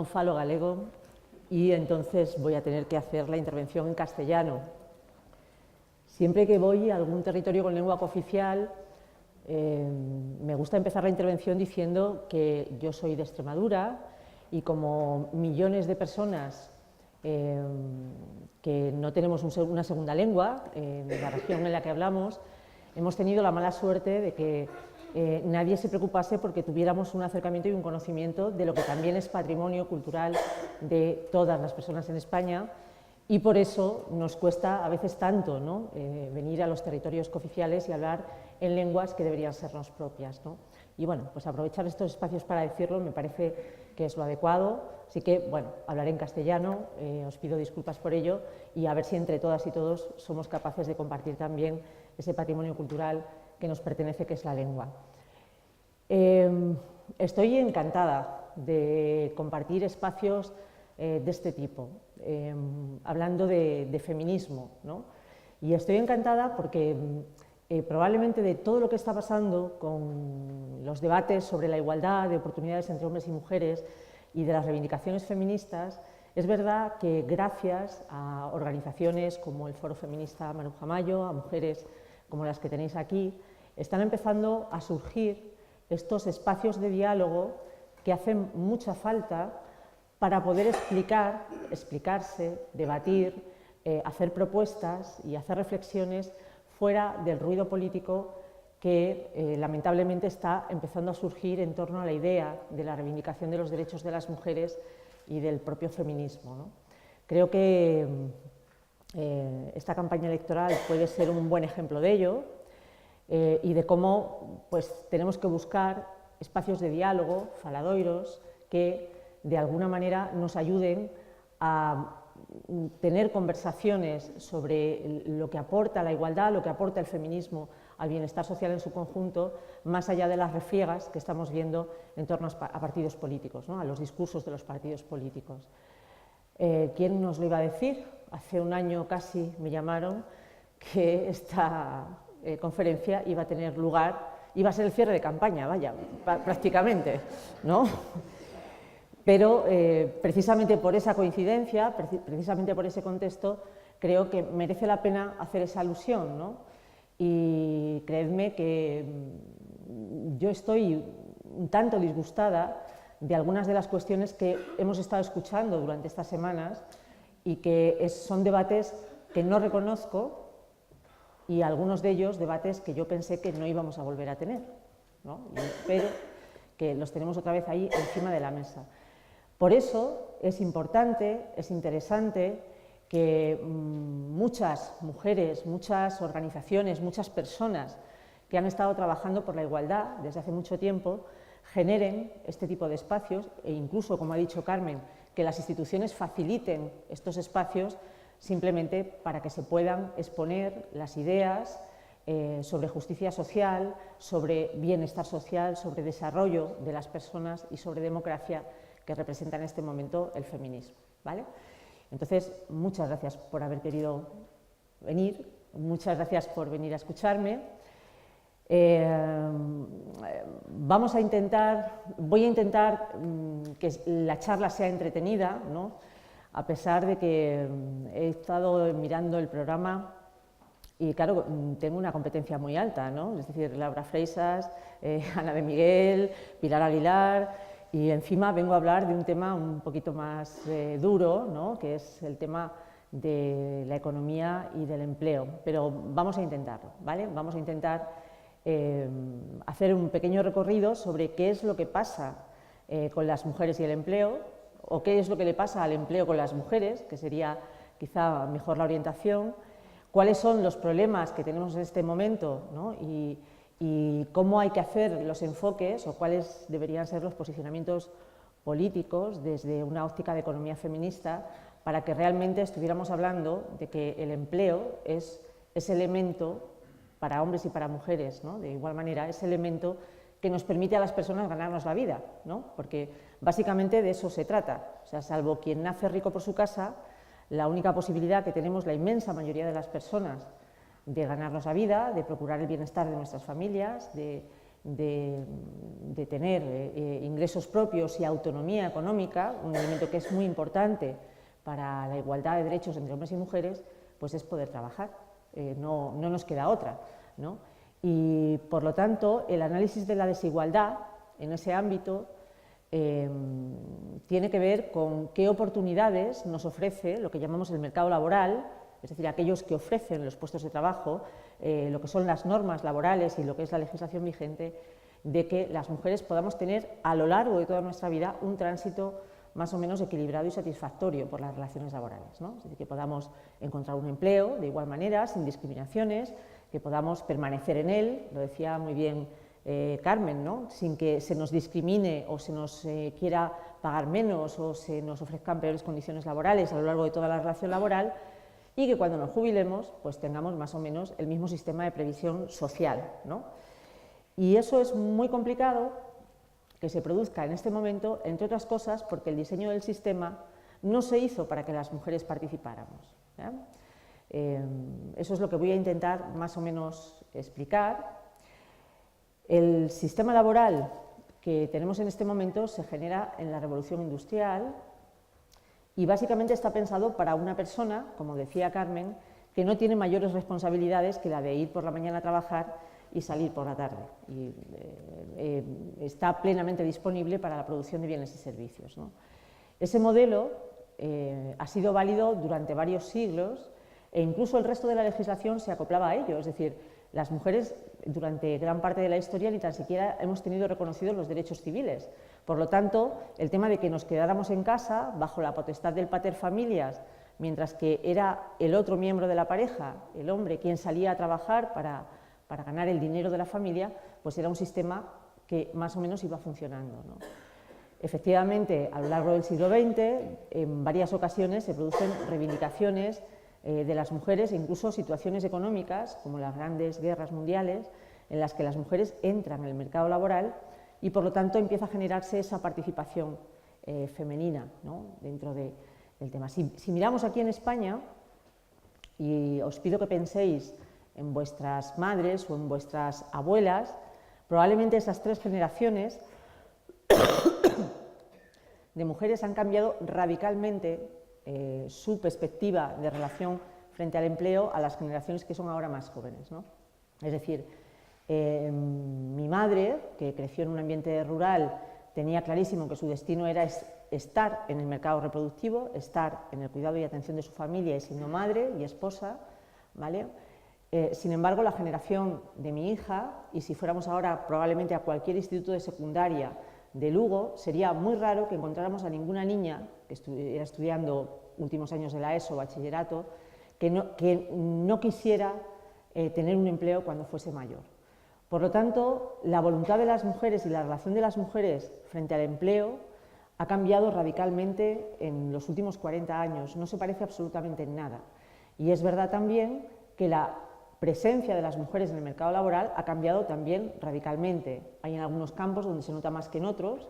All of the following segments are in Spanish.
falo galego y entonces voy a tener que hacer la intervención en castellano. Siempre que voy a algún territorio con lengua cooficial, me gusta empezar la intervención diciendo que yo soy de Extremadura y como millones de personas que no tenemos una segunda lengua en la región en la que hablamos, hemos tenido la mala suerte de que nadie se preocupase porque tuviéramos un acercamiento y un conocimiento de lo que también es patrimonio cultural de todas las personas en España, y por eso nos cuesta a veces tanto, ¿no?, venir a los territorios cooficiales y hablar en lenguas que deberían sernos propias, ¿no? Y bueno, pues aprovechar estos espacios para decirlo me parece que es lo adecuado, así que bueno, hablaré en castellano, os pido disculpas por ello y a ver si entre todas y todos somos capaces de compartir también ese patrimonio cultural que nos pertenece, que es la lengua. Estoy encantada de compartir espacios de este tipo, hablando de feminismo, ¿no? Y estoy encantada porque probablemente de todo lo que está pasando con los debates sobre la igualdad de oportunidades entre hombres y mujeres y de las reivindicaciones feministas, es verdad que gracias a organizaciones como el Foro Feminista Maruja Mayo, a mujeres como las que tenéis aquí, están empezando a surgir estos espacios de diálogo que hacen mucha falta para poder explicarse, debatir, hacer propuestas y hacer reflexiones fuera del ruido político que lamentablemente está empezando a surgir en torno a la idea de la reivindicación de los derechos de las mujeres y del propio feminismo, ¿no? Creo que esta campaña electoral puede ser un buen ejemplo de ello y de cómo pues, tenemos que buscar espacios de diálogo, faladoiros, que de alguna manera nos ayuden a tener conversaciones sobre lo que aporta la igualdad, lo que aporta el feminismo al bienestar social en su conjunto, más allá de las refriegas que estamos viendo en torno a partidos políticos, ¿no?, a los discursos de los partidos políticos. ¿Quién nos lo iba a decir? Hace un año casi me llamaron que esta conferencia iba a tener lugar, iba a ser el cierre de campaña, vaya, prácticamente, ¿no? Pero precisamente por esa coincidencia, precisamente por ese contexto, creo que merece la pena hacer esa alusión, ¿no? Y creedme que yo estoy un tanto disgustada de algunas de las cuestiones que hemos estado escuchando durante estas semanas y que son debates que no reconozco y algunos de ellos debates que yo pensé que no íbamos a volver a tener, ¿no? Y espero que los tenemos otra vez ahí encima de la mesa. Por eso es importante, es interesante que muchas mujeres, muchas organizaciones, muchas personas que han estado trabajando por la igualdad desde hace mucho tiempo generen este tipo de espacios e incluso, como ha dicho Carmen, que las instituciones faciliten estos espacios simplemente para que se puedan exponer las ideas sobre justicia social, sobre bienestar social, sobre desarrollo de las personas y sobre democracia que representa en este momento el feminismo, ¿vale? Entonces, muchas gracias por haber querido venir, muchas gracias por venir a escucharme. Voy a intentar que la charla sea entretenida, ¿no?, a pesar de que he estado mirando el programa y claro, tengo una competencia muy alta, ¿no? Es decir, Laura Freixas, Ana de Miguel, Pilar Aguilar, y encima vengo a hablar de un tema un poquito más duro, ¿no?, que es el tema de la economía y del empleo, pero vamos a intentarlo, ¿vale? Vamos a intentar hacer un pequeño recorrido sobre qué es lo que pasa con las mujeres y el empleo, o qué es lo que le pasa al empleo con las mujeres, que sería quizá mejor la orientación, cuáles son los problemas que tenemos en este momento, ¿no?, y cómo hay que hacer los enfoques o cuáles deberían ser los posicionamientos políticos desde una óptica de economía feminista para que realmente estuviéramos hablando de que el empleo es ese elemento para hombres y para mujeres, ¿no?, de igual manera, ese elemento que nos permite a las personas ganarnos la vida, ¿no?, porque básicamente de eso se trata, o sea, salvo quien nace rico por su casa, la única posibilidad que tenemos la inmensa mayoría de las personas de ganarnos la vida, de procurar el bienestar de nuestras familias, de de tener ingresos propios y autonomía económica, un elemento que es muy importante para la igualdad de derechos entre hombres y mujeres, pues es poder trabajar, no nos queda otra, ¿no? Y por lo tanto el análisis de la desigualdad en ese ámbito tiene que ver con qué oportunidades nos ofrece lo que llamamos el mercado laboral, es decir, aquellos que ofrecen los puestos de trabajo, lo que son las normas laborales y lo que es la legislación vigente, de que las mujeres podamos tener a lo largo de toda nuestra vida un tránsito más o menos equilibrado y satisfactorio por las relaciones laborales, ¿no? Es decir, que podamos encontrar un empleo de igual manera, sin discriminaciones, que podamos permanecer en él, lo decía muy bien Carmen, ¿no? Sin que se nos discrimine o se nos quiera pagar menos o se nos ofrezcan peores condiciones laborales a lo largo de toda la relación laboral, y que cuando nos jubilemos pues tengamos más o menos el mismo sistema de previsión social, ¿no? Y eso es muy complicado que se produzca en este momento, entre otras cosas, porque el diseño del sistema no se hizo para que las mujeres participáramos, ¿ya? Eso es lo que voy a intentar más o menos explicar. El sistema laboral que tenemos en este momento se genera en la revolución industrial y básicamente está pensado para una persona, como decía Carmen, que no tiene mayores responsabilidades que la de ir por la mañana a trabajar y salir por la tarde, y está plenamente disponible para la producción de bienes y servicios, ¿no? Ese modelo ha sido válido durante varios siglos e incluso el resto de la legislación se acoplaba a ello, es decir, las mujeres durante gran parte de la historia ni tan siquiera hemos tenido reconocidos los derechos civiles. Por lo tanto, el tema de que nos quedáramos en casa bajo la potestad del pater familias, mientras que era el otro miembro de la pareja, el hombre, quien salía a trabajar para ganar el dinero de la familia, pues era un sistema que más o menos iba funcionando, ¿no? Efectivamente, a lo largo del siglo XX, en varias ocasiones se producen reivindicaciones de las mujeres e incluso situaciones económicas, como las grandes guerras mundiales, en las que las mujeres entran en el mercado laboral y por lo tanto empieza a generarse esa participación femenina, ¿no? Dentro del tema. Si miramos aquí en España, y os pido que penséis en vuestras madres o en vuestras abuelas, probablemente esas tres generaciones de mujeres han cambiado radicalmente su perspectiva de relación frente al empleo a las generaciones que son ahora más jóvenes, ¿no? Es decir, mi madre, que creció en un ambiente rural, tenía clarísimo que su destino era estar en el mercado reproductivo, estar en el cuidado y atención de su familia y siendo madre y esposa, ¿vale? Sin embargo, la generación de mi hija, y si fuéramos ahora probablemente a cualquier instituto de secundaria de Lugo, sería muy raro que encontráramos a ninguna niña que estuviera estudiando últimos años de la ESO o bachillerato que no quisiera tener un empleo cuando fuese mayor. Por lo tanto, la voluntad de las mujeres y la relación de las mujeres frente al empleo ha cambiado radicalmente en los últimos 40 años, no se parece absolutamente en nada. Y es verdad también que la presencia de las mujeres en el mercado laboral ha cambiado también radicalmente. Hay en algunos campos donde se nota más que en otros,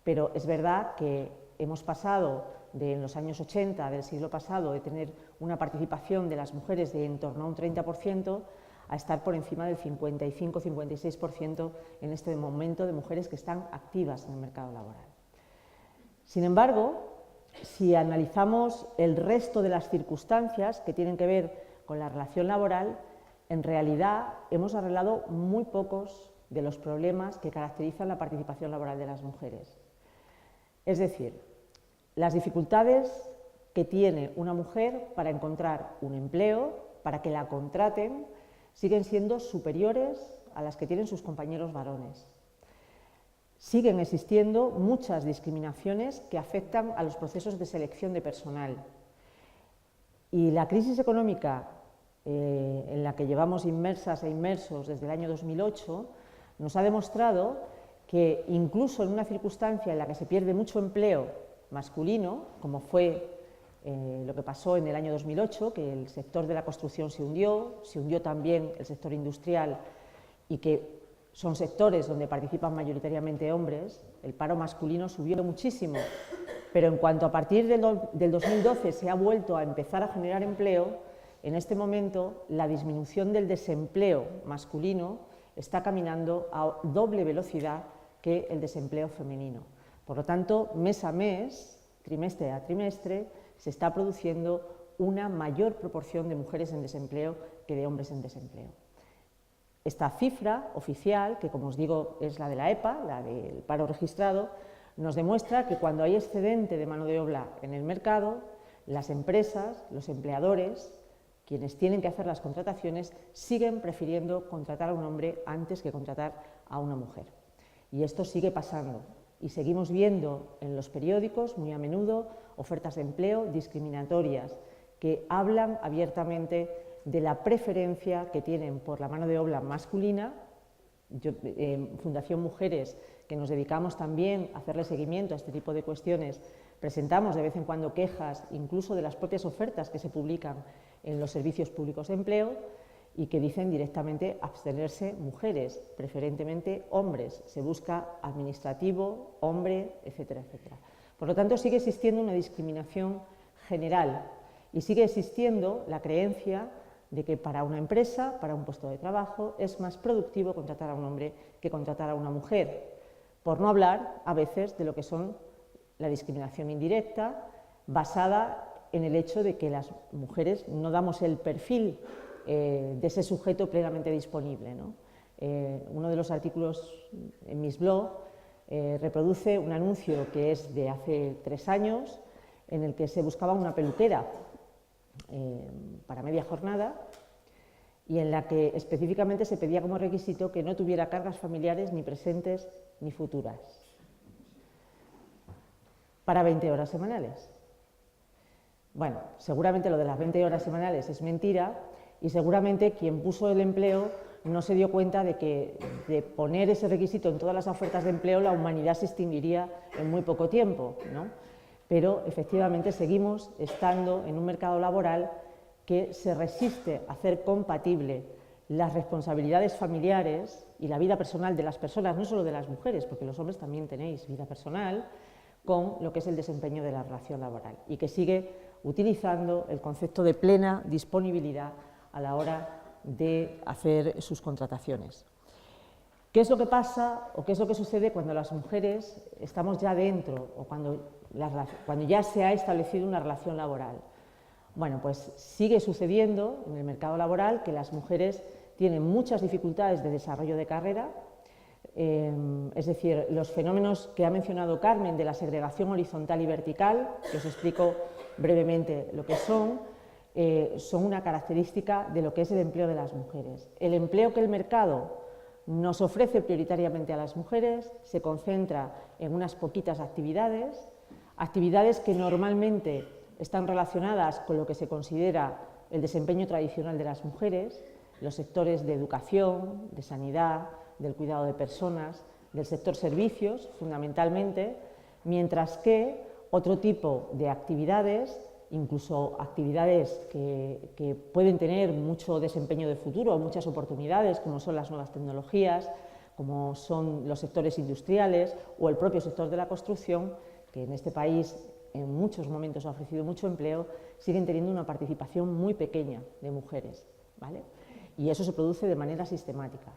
pero es verdad que hemos pasado en los años 80 del siglo pasado de tener una participación de las mujeres de en torno a un 30% a estar por encima del 55-56% en este momento de mujeres que están activas en el mercado laboral. Sin embargo, si analizamos el resto de las circunstancias que tienen que ver con la relación laboral, en realidad hemos arreglado muy pocos de los problemas que caracterizan la participación laboral de las mujeres. Es decir, las dificultades que tiene una mujer para encontrar un empleo, para que la contraten, siguen siendo superiores a las que tienen sus compañeros varones. Siguen existiendo muchas discriminaciones que afectan a los procesos de selección de personal. Y la crisis económica en la que llevamos inmersas e inmersos desde el año 2008 nos ha demostrado que incluso en una circunstancia en la que se pierde mucho empleo masculino, como fue lo que pasó en el año 2008, que el sector de la construcción se hundió también el sector industrial y que son sectores donde participan mayoritariamente hombres, el paro masculino subió muchísimo, pero en cuanto a partir del 2012 se ha vuelto a empezar a generar empleo, en este momento la disminución del desempleo masculino está caminando a doble velocidad que el desempleo femenino. Por lo tanto, mes a mes, trimestre a trimestre, se está produciendo una mayor proporción de mujeres en desempleo que de hombres en desempleo. Esta cifra oficial, que como os digo es la de la EPA, la del paro registrado, nos demuestra que cuando hay excedente de mano de obra en el mercado, las empresas, los empleadores, quienes tienen que hacer las contrataciones, siguen prefiriendo contratar a un hombre antes que contratar a una mujer. Y esto sigue pasando. Y seguimos viendo en los periódicos muy a menudo ofertas de empleo discriminatorias que hablan abiertamente de la preferencia que tienen por la mano de obra masculina. Yo, Fundación Mujeres, que nos dedicamos también a hacerle seguimiento a este tipo de cuestiones, presentamos de vez en cuando quejas incluso de las propias ofertas que se publican en los servicios públicos de empleo y que dicen directamente abstenerse mujeres, preferentemente hombres, se busca administrativo, hombre, etcétera, etcétera. Por lo tanto, sigue existiendo una discriminación general y sigue existiendo la creencia de que para una empresa, para un puesto de trabajo, es más productivo contratar a un hombre que contratar a una mujer, por no hablar a veces de lo que son la discriminación indirecta, basada en el hecho de que las mujeres no damos el perfil de ese sujeto plenamente disponible, ¿no? Uno de los artículos en mis blogs reproduce un anuncio que es de hace 3 años, en el que se buscaba una peluquera para media jornada y en la que específicamente se pedía como requisito que no tuviera cargas familiares ni presentes ni futuras, para 20 horas semanales. Bueno, seguramente lo de las 20 horas semanales es mentira y seguramente quien puso el empleo no se dio cuenta de que de poner ese requisito en todas las ofertas de empleo la humanidad se extinguiría en muy poco tiempo, ¿no? Pero efectivamente seguimos estando en un mercado laboral que se resiste a hacer compatible las responsabilidades familiares y la vida personal de las personas, no solo de las mujeres, porque los hombres también tenéis vida personal, con lo que es el desempeño de la relación laboral y que sigue utilizando el concepto de plena disponibilidad a la hora de hacer sus contrataciones. ¿Qué es lo que pasa o qué es lo que sucede cuando las mujeres estamos ya dentro o cuando ya se ha establecido una relación laboral? Bueno, pues sigue sucediendo en el mercado laboral que las mujeres tienen muchas dificultades de desarrollo de carrera, es decir, los fenómenos que ha mencionado Carmen de la segregación horizontal y vertical, que os explico brevemente lo que son una característica de lo que es el empleo de las mujeres. El empleo que el mercado nos ofrece prioritariamente a las mujeres se concentra en unas poquitas actividades que normalmente están relacionadas con lo que se considera el desempeño tradicional de las mujeres, los sectores de educación, de sanidad, del cuidado de personas, del sector servicios, fundamentalmente, mientras que otro tipo de actividades, incluso actividades que pueden tener mucho desempeño de futuro, muchas oportunidades, como son las nuevas tecnologías, como son los sectores industriales o el propio sector de la construcción, que en este país en muchos momentos ha ofrecido mucho empleo, siguen teniendo una participación muy pequeña de mujeres, ¿vale? Y eso se produce de manera sistemática.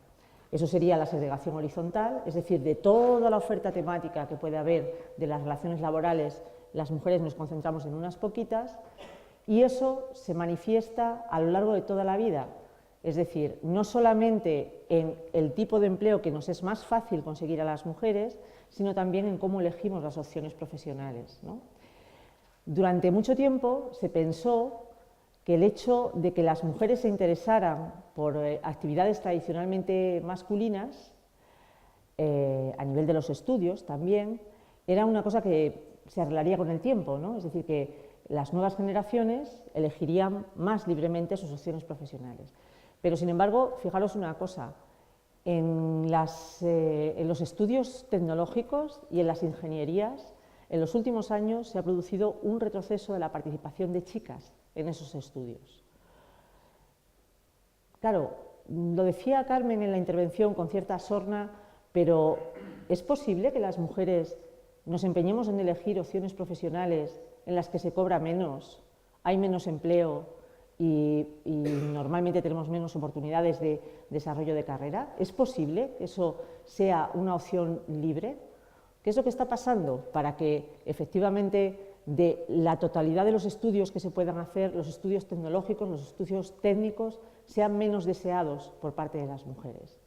Eso sería la segregación horizontal, es decir, de toda la oferta temática que puede haber de las relaciones laborales, las mujeres nos concentramos en unas poquitas, y eso se manifiesta a lo largo de toda la vida, es decir, no solamente en el tipo de empleo que nos es más fácil conseguir a las mujeres, sino también en cómo elegimos las opciones profesionales, ¿no? Durante mucho tiempo se pensó que el hecho de que las mujeres se interesaran por actividades tradicionalmente masculinas, a nivel de los estudios también, era una cosa que se arreglaría con el tiempo, ¿no? Es decir, que las nuevas generaciones elegirían más libremente sus opciones profesionales. Pero, sin embargo, fijaros una cosa, en los estudios tecnológicos y en las ingenierías, en los últimos años se ha producido un retroceso de la participación de chicas en esos estudios. Claro, lo decía Carmen en la intervención con cierta sorna, pero ¿es posible que las mujeres nos empeñemos en elegir opciones profesionales en las que se cobra menos, hay menos empleo normalmente tenemos menos oportunidades de desarrollo de carrera? ¿Es posible que eso sea una opción libre? ¿Qué es lo que está pasando para que efectivamente de la totalidad de los estudios que se puedan hacer, los estudios tecnológicos, los estudios técnicos, sean menos deseados por parte de las mujeres?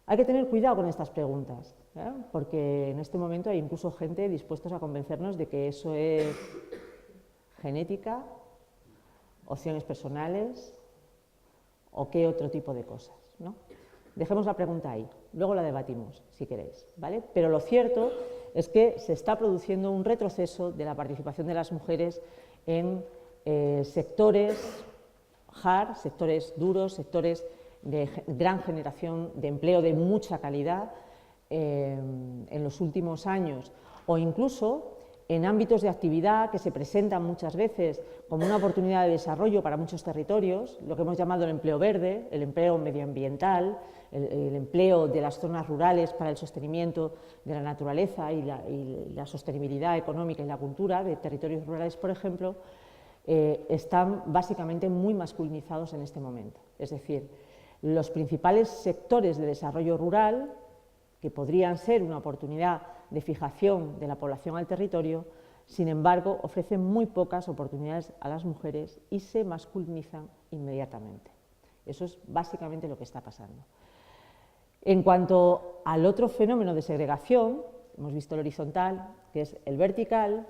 Hay que tener cuidado con estas preguntas, porque en este momento hay incluso gente dispuesta a convencernos de que eso es genética, opciones personales o qué otro tipo de cosas, ¿no? Dejemos la pregunta ahí, luego la debatimos si queréis, ¿vale? Pero lo cierto es que se está produciendo un retroceso de la participación de las mujeres en sectores hard, sectores duros, sectores de gran generación de empleo de mucha calidad en los últimos años, o incluso en ámbitos de actividad que se presentan muchas veces como una oportunidad de desarrollo para muchos territorios, lo que hemos llamado el empleo verde, el empleo medioambiental, el empleo de las zonas rurales para el sostenimiento de la naturaleza y la sostenibilidad económica y la cultura de territorios rurales, por ejemplo, están básicamente muy masculinizados en este momento. Es decir, los principales sectores de desarrollo rural, que podrían ser una oportunidad de fijación de la población al territorio, sin embargo, ofrecen muy pocas oportunidades a las mujeres y se masculinizan inmediatamente. Eso es básicamente lo que está pasando. En cuanto al otro fenómeno de segregación, hemos visto el horizontal, que es el vertical.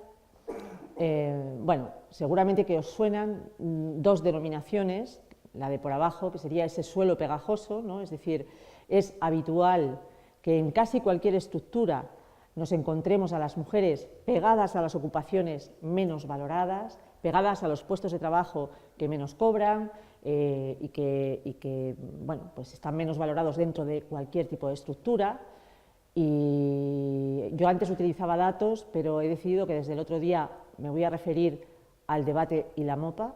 Bueno, seguramente que os suenan dos denominaciones, la de por abajo, que sería ese suelo pegajoso, ¿no? Es decir, es habitual que en casi cualquier estructura nos encontremos a las mujeres pegadas a las ocupaciones menos valoradas, pegadas a los puestos de trabajo que menos cobran y que bueno, pues están menos valorados dentro de cualquier tipo de estructura. Y yo antes utilizaba datos, pero he decidido que desde el otro día me voy a referir al debate y la mopa,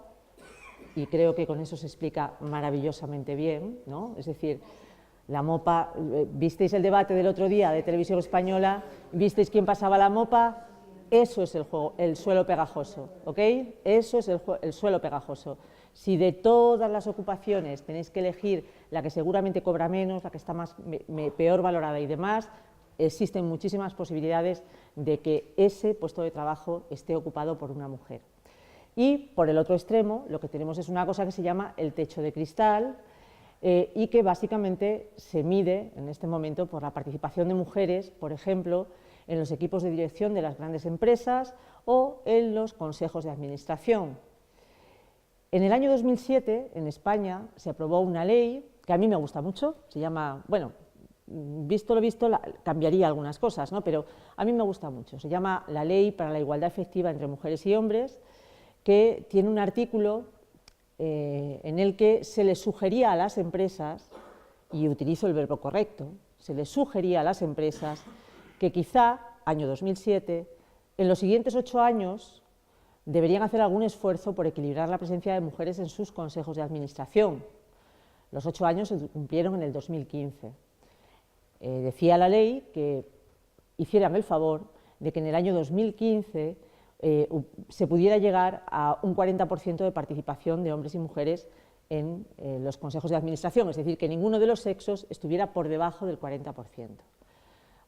y creo que con eso se explica maravillosamente bien, ¿no? Es decir, la mopa, ¿visteis el debate del otro día de Televisión Española? ¿Visteis quién pasaba la mopa? Eso es el suelo pegajoso, ¿ok? Eso es el suelo pegajoso. Si de todas las ocupaciones tenéis que elegir la que seguramente cobra menos, la que está peor valorada y demás, existen muchísimas posibilidades de que ese puesto de trabajo esté ocupado por una mujer. Y por el otro extremo lo que tenemos es una cosa que se llama el techo de cristal, y que básicamente se mide en este momento por la participación de mujeres, por ejemplo, en los equipos de dirección de las grandes empresas o en los consejos de administración. En el año 2007, en España, se aprobó una ley que a mí me gusta mucho, se llama, bueno, visto lo visto, cambiaría algunas cosas, ¿no? Pero a mí me gusta mucho, se llama la Ley para la Igualdad Efectiva entre Mujeres y Hombres, que tiene un artículo en el que se les sugería a las empresas, y utilizo el verbo correcto, se les sugería a las empresas que quizá, año 2007, en los siguientes 8 años deberían hacer algún esfuerzo por equilibrar la presencia de mujeres en sus consejos de administración. Los 8 años se cumplieron en el 2015. Decía la ley que hicieran el favor de que en el año 2015 se pudiera llegar a un 40% de participación de hombres y mujeres en los consejos de administración, es decir, que ninguno de los sexos estuviera por debajo del 40%.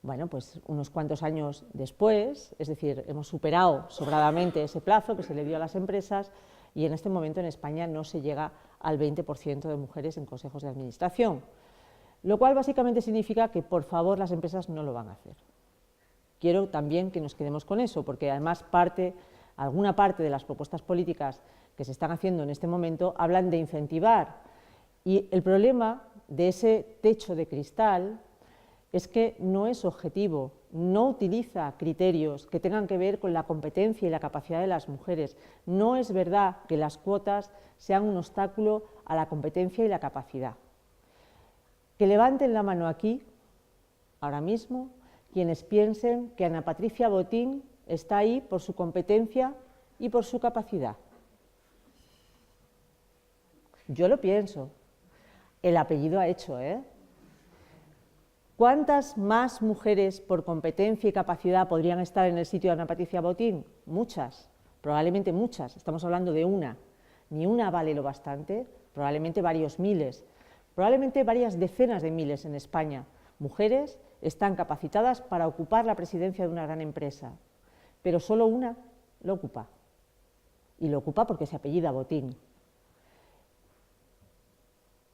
Bueno, pues unos cuantos años después, es decir, hemos superado sobradamente ese plazo que se le dio a las empresas y en este momento en España no se llega al 20% de mujeres en consejos de administración, lo cual básicamente significa que por favor las empresas no lo van a hacer. Quiero también que nos quedemos con eso, porque además alguna parte de las propuestas políticas que se están haciendo en este momento hablan de incentivar, y el problema de ese techo de cristal es que no es objetivo, no utiliza criterios que tengan que ver con la competencia y la capacidad de las mujeres. No es verdad que las cuotas sean un obstáculo a la competencia y la capacidad. Que levanten la mano aquí, ahora mismo, quienes piensen que Ana Patricia Botín está ahí por su competencia y por su capacidad. Yo lo pienso. El apellido ha hecho, ¿eh? ¿Cuántas más mujeres por competencia y capacidad podrían estar en el sitio de Ana Patricia Botín? Muchas, probablemente muchas, estamos hablando de una. ni una vale lo bastante, probablemente varios miles, probablemente varias decenas de miles en España, mujeres están capacitadas para ocupar la presidencia de una gran empresa, pero solo una lo ocupa, y lo ocupa porque se apellida Botín.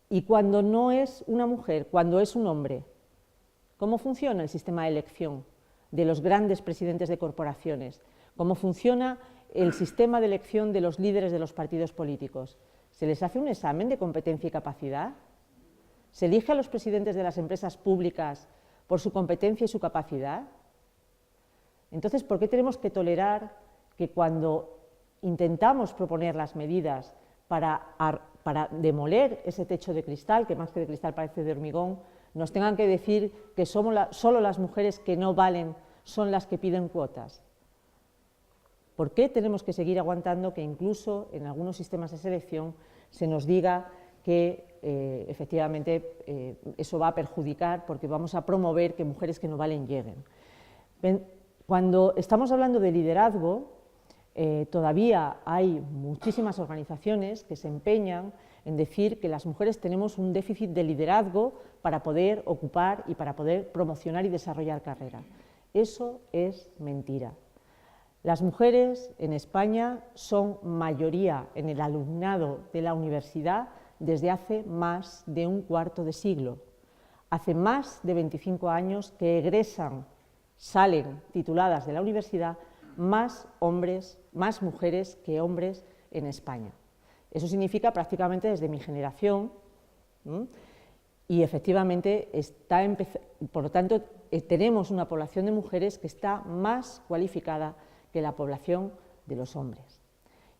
Y cuando no es una mujer, cuando es un hombre, ¿cómo funciona el sistema de elección de los grandes presidentes de corporaciones? ¿Cómo funciona el sistema de elección de los líderes de los partidos políticos? ¿Se les hace un examen de competencia y capacidad? ¿Se elige a los presidentes de las empresas públicas por su competencia y su capacidad? Entonces, ¿por qué tenemos que tolerar que cuando intentamos proponer las medidas para demoler ese techo de cristal, que más que de cristal parece de hormigón, nos tengan que decir que solo las mujeres que no valen son las que piden cuotas? ¿Por qué tenemos que seguir aguantando que incluso en algunos sistemas de selección se nos diga que efectivamente eso va a perjudicar porque vamos a promover que mujeres que no valen lleguen? Cuando estamos hablando de liderazgo, todavía hay muchísimas organizaciones que se empeñan en decir que las mujeres tenemos un déficit de liderazgo para poder ocupar y para poder promocionar y desarrollar carrera. Eso es mentira. Las mujeres en España son mayoría en el alumnado de la universidad desde hace más de un cuarto de siglo. Hace más de 25 años que salen tituladas de la universidad más mujeres que hombres en España. Eso significa prácticamente desde mi generación, y efectivamente por lo tanto tenemos una población de mujeres que está más cualificada que la población de los hombres.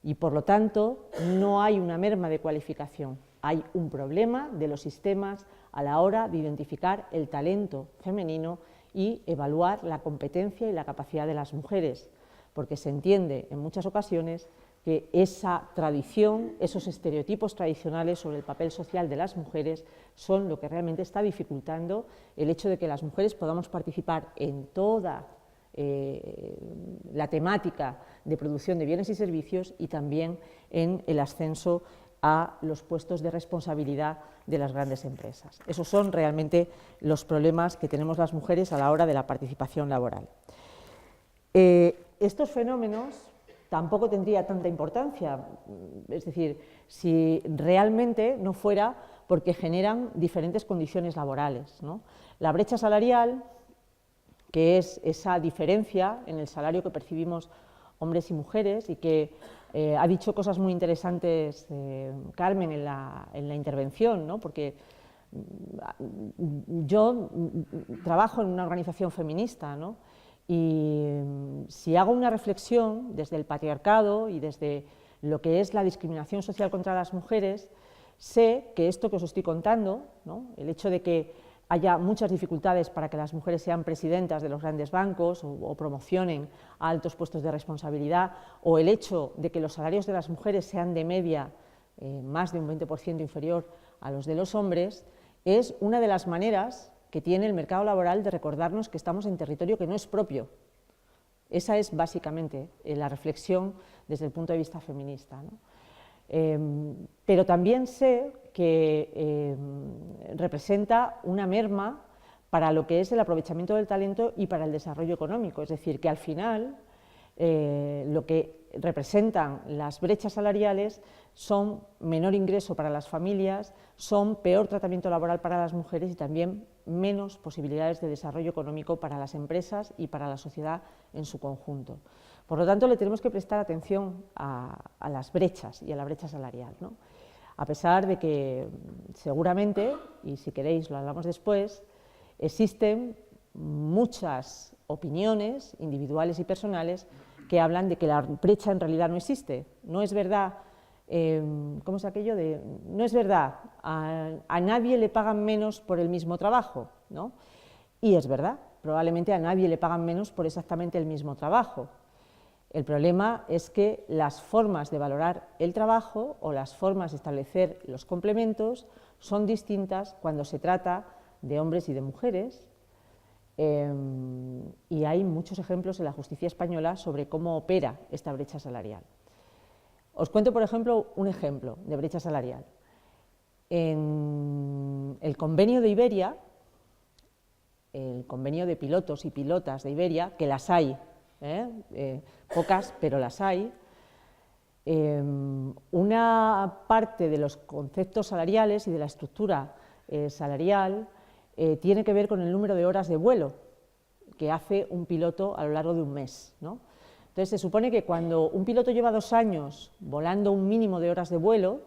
Y por lo tanto no hay una merma de cualificación, hay un problema de los sistemas a la hora de identificar el talento femenino y evaluar la competencia y la capacidad de las mujeres, porque se entiende en muchas ocasiones que esa tradición, esos estereotipos tradicionales sobre el papel social de las mujeres son lo que realmente está dificultando el hecho de que las mujeres podamos participar en toda la temática de producción de bienes y servicios y también en el ascenso a los puestos de responsabilidad de las grandes empresas. Esos son realmente los problemas que tenemos las mujeres a la hora de la participación laboral. Estos fenómenos tampoco tendría tanta importancia, es decir, si realmente no fuera porque generan diferentes condiciones laborales, ¿no? La brecha salarial, que es esa diferencia en el salario que percibimos hombres y mujeres, y que ha dicho cosas muy interesantes Carmen en la intervención, ¿no? Porque yo trabajo en una organización feminista, ¿no? Y si hago una reflexión desde el patriarcado y desde lo que es la discriminación social contra las mujeres, sé que esto que os estoy contando, ¿no? El hecho de que haya muchas dificultades para que las mujeres sean presidentas de los grandes bancos o promocionen a altos puestos de responsabilidad, o el hecho de que los salarios de las mujeres sean de media más de un 20% inferior a los de los hombres, es una de las maneras que tiene el mercado laboral de recordarnos que estamos en territorio que no es propio. Esa es básicamente la reflexión desde el punto de vista feminista, ¿no? Pero también sé que representa una merma para lo que es el aprovechamiento del talento y para el desarrollo económico, es decir, que al final lo que representan las brechas salariales son menor ingreso para las familias, son peor tratamiento laboral para las mujeres y también menos posibilidades de desarrollo económico para las empresas y para la sociedad en su conjunto. Por lo tanto, le tenemos que prestar atención a las brechas y a la brecha salarial, ¿no? A pesar de que seguramente, y si queréis lo hablamos después, existen muchas opiniones individuales y personales que hablan de que la brecha en realidad no existe. No es verdad, ¿cómo es aquello de? No es verdad, a nadie le pagan menos por el mismo trabajo, ¿no? Y es verdad, probablemente a nadie le pagan menos por exactamente el mismo trabajo. El problema es que las formas de valorar el trabajo o las formas de establecer los complementos son distintas cuando se trata de hombres y de mujeres, y hay muchos ejemplos en la justicia española sobre cómo opera esta brecha salarial. Os cuento, por ejemplo, un ejemplo de brecha salarial. En el convenio de Iberia, el convenio de pilotos y pilotas de Iberia, que las hay, pocas, pero las hay, una parte de los conceptos salariales y de la estructura salarial tiene que ver con el número de horas de vuelo que hace un piloto a lo largo de un mes, ¿no? Entonces se supone que cuando un piloto lleva 2 años volando un mínimo de horas de vuelo,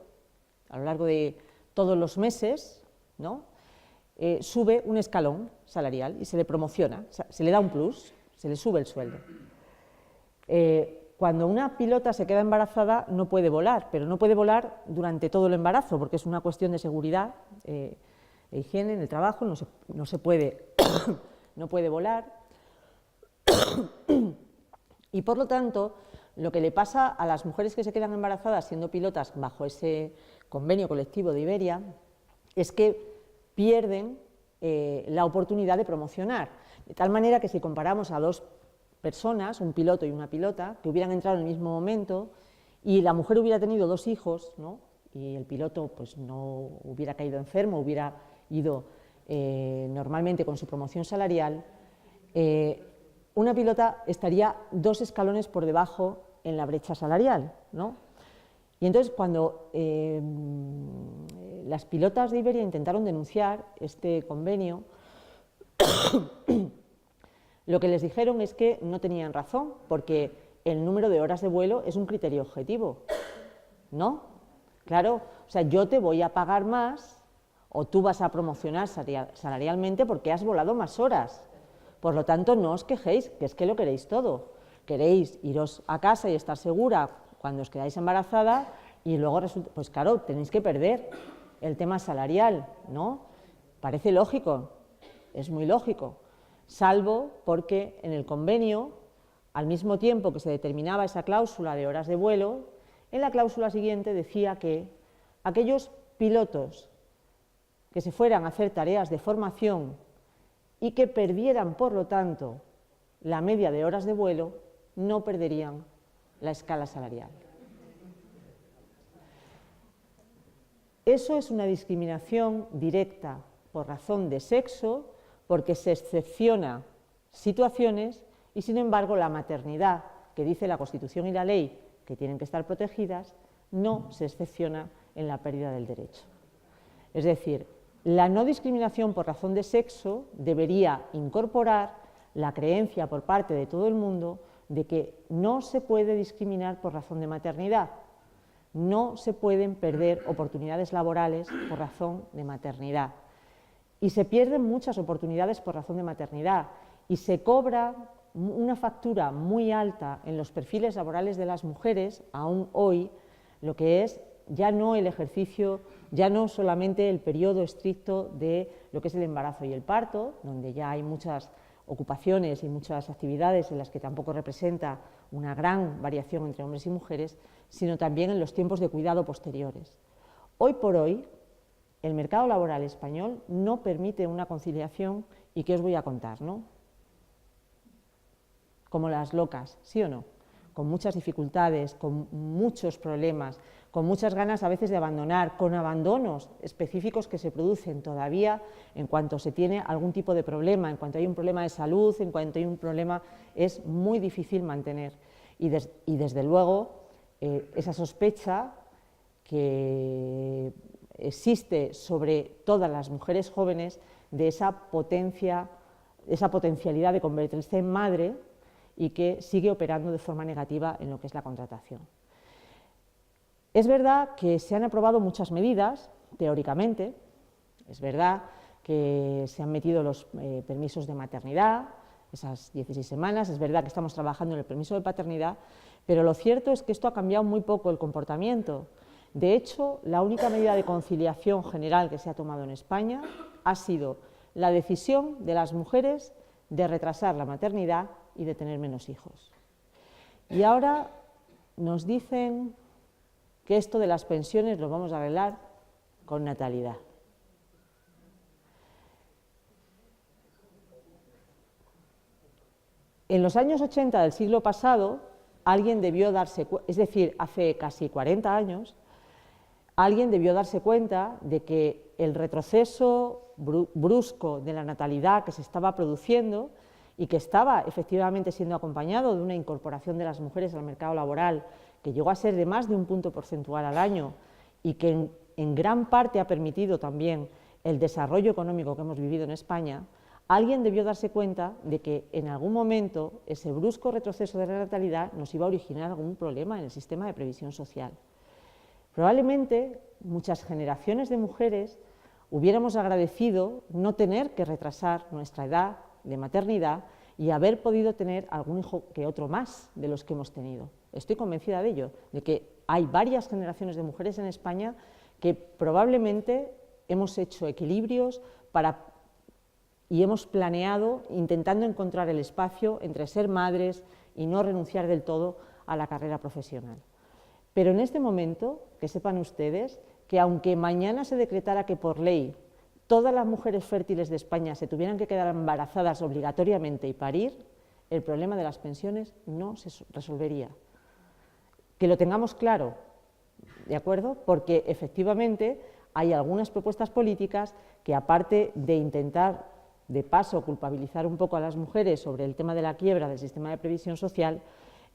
a lo largo de todos los meses, ¿no? Sube un escalón salarial y se le promociona, se le da un plus, se le sube el sueldo. Cuando una pilota se queda embarazada no puede volar, pero no puede volar durante todo el embarazo, porque es una cuestión de seguridad e higiene en el trabajo, no se puede, no puede volar. Y por lo tanto, lo que le pasa a las mujeres que se quedan embarazadas siendo pilotas bajo ese convenio colectivo de Iberia es que pierden la oportunidad de promocionar, de tal manera que si comparamos a 2 personas, un piloto y una pilota, que hubieran entrado en el mismo momento y la mujer hubiera tenido 2 hijos, ¿no? Y el piloto pues, no hubiera caído enfermo, hubiera ido normalmente con su promoción salarial, una pilota estaría 2 escalones por debajo en la brecha salarial, ¿no? Y entonces cuando las pilotas de Iberia intentaron denunciar este convenio, lo que les dijeron es que no tenían razón, porque el número de horas de vuelo es un criterio objetivo, ¿no? Claro, o sea, yo te voy a pagar más o tú vas a promocionar salarialmente porque has volado más horas. Por lo tanto, no os quejéis, que es que lo queréis todo. Queréis iros a casa y estar segura cuando os quedáis embarazada y luego resulta, pues claro, tenéis que perder el tema salarial, ¿no? Parece lógico, es muy lógico, salvo porque en el convenio, al mismo tiempo que se determinaba esa cláusula de horas de vuelo, en la cláusula siguiente decía que aquellos pilotos que se fueran a hacer tareas de formación y que perdieran, por lo tanto, la media de horas de vuelo, no perderían la escala salarial. Eso es una discriminación directa por razón de sexo, porque se excepciona situaciones y, sin embargo, la maternidad, que dice la Constitución y la ley que tienen que estar protegidas, no se excepciona en la pérdida del derecho. Es decir, la no discriminación por razón de sexo debería incorporar la creencia por parte de todo el mundo de que no se puede discriminar por razón de maternidad, no se pueden perder oportunidades laborales por razón de maternidad. Y se pierden muchas oportunidades por razón de maternidad y se cobra una factura muy alta en los perfiles laborales de las mujeres, aún hoy, lo que es ya no el ejercicio, ya no solamente el periodo estricto de lo que es el embarazo y el parto, donde ya hay muchas ocupaciones y muchas actividades en las que tampoco representa una gran variación entre hombres y mujeres, sino también en los tiempos de cuidado posteriores. Hoy por hoy, el mercado laboral español no permite una conciliación, y ¿qué os voy a contar, no? Como las locas, ¿sí o no? Con muchas dificultades, con muchos problemas, con muchas ganas a veces de abandonar, con abandonos específicos que se producen todavía en cuanto se tiene algún tipo de problema, en cuanto hay un problema de salud, en cuanto hay un problema, es muy difícil mantener. Y desde luego, esa sospecha que existe sobre todas las mujeres jóvenes de esa potencialidad de convertirse en madre y que sigue operando de forma negativa en lo que es la contratación. Es verdad que se han aprobado muchas medidas, teóricamente, es verdad que se han metido los permisos de maternidad, esas 16 semanas, es verdad que estamos trabajando en el permiso de paternidad, pero lo cierto es que esto ha cambiado muy poco el comportamiento. De hecho, la única medida de conciliación general que se ha tomado en España ha sido la decisión de las mujeres de retrasar la maternidad y de tener menos hijos. Y ahora nos dicen que esto de las pensiones lo vamos a arreglar con natalidad. En los años 80 del siglo pasado alguien debió darse cuenta, es decir, hace casi 40 años, alguien debió darse cuenta de que el retroceso brusco de la natalidad que se estaba produciendo y que estaba efectivamente siendo acompañado de una incorporación de las mujeres al mercado laboral que llegó a ser de más de un punto porcentual al año y que en gran parte ha permitido también el desarrollo económico que hemos vivido en España, alguien debió darse cuenta de que en algún momento ese brusco retroceso de la natalidad nos iba a originar algún problema en el sistema de previsión social. Probablemente muchas generaciones de mujeres hubiéramos agradecido no tener que retrasar nuestra edad de maternidad y haber podido tener algún hijo que otro más de los que hemos tenido. Estoy convencida de ello, de que hay varias generaciones de mujeres en España que probablemente hemos hecho equilibrios y hemos planeado intentando encontrar el espacio entre ser madres y no renunciar del todo a la carrera profesional. Pero en este momento, que sepan ustedes que aunque mañana se decretara que por ley todas las mujeres fértiles de España se tuvieran que quedar embarazadas obligatoriamente y parir, el problema de las pensiones no se resolvería. Que lo tengamos claro, ¿de acuerdo? Porque efectivamente hay algunas propuestas políticas que, aparte de intentar de paso culpabilizar un poco a las mujeres sobre el tema de la quiebra del sistema de previsión social,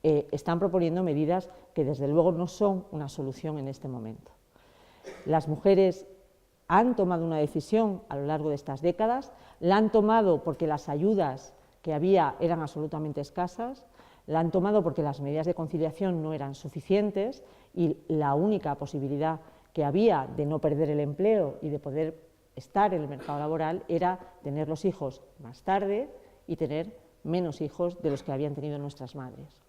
están proponiendo medidas que desde luego no son una solución en este momento. Las mujeres han tomado una decisión a lo largo de estas décadas, la han tomado porque las ayudas que había eran absolutamente escasas, la han tomado porque las medidas de conciliación no eran suficientes y la única posibilidad que había de no perder el empleo y de poder estar en el mercado laboral era tener los hijos más tarde y tener menos hijos de los que habían tenido nuestras madres.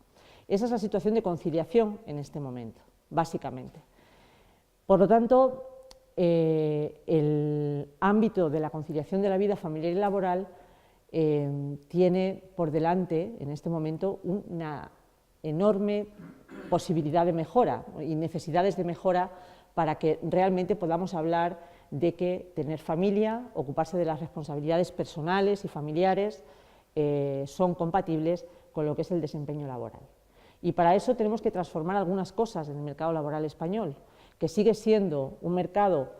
Esa es la situación de conciliación en este momento, básicamente. Por lo tanto, el ámbito de la conciliación de la vida familiar y laboral tiene por delante, en este momento, una enorme posibilidad de mejora y necesidades de mejora para que realmente podamos hablar de que tener familia, ocuparse de las responsabilidades personales y familiares son compatibles con lo que es el desempeño laboral. Y para eso tenemos que transformar algunas cosas en el mercado laboral español, que sigue siendo un mercado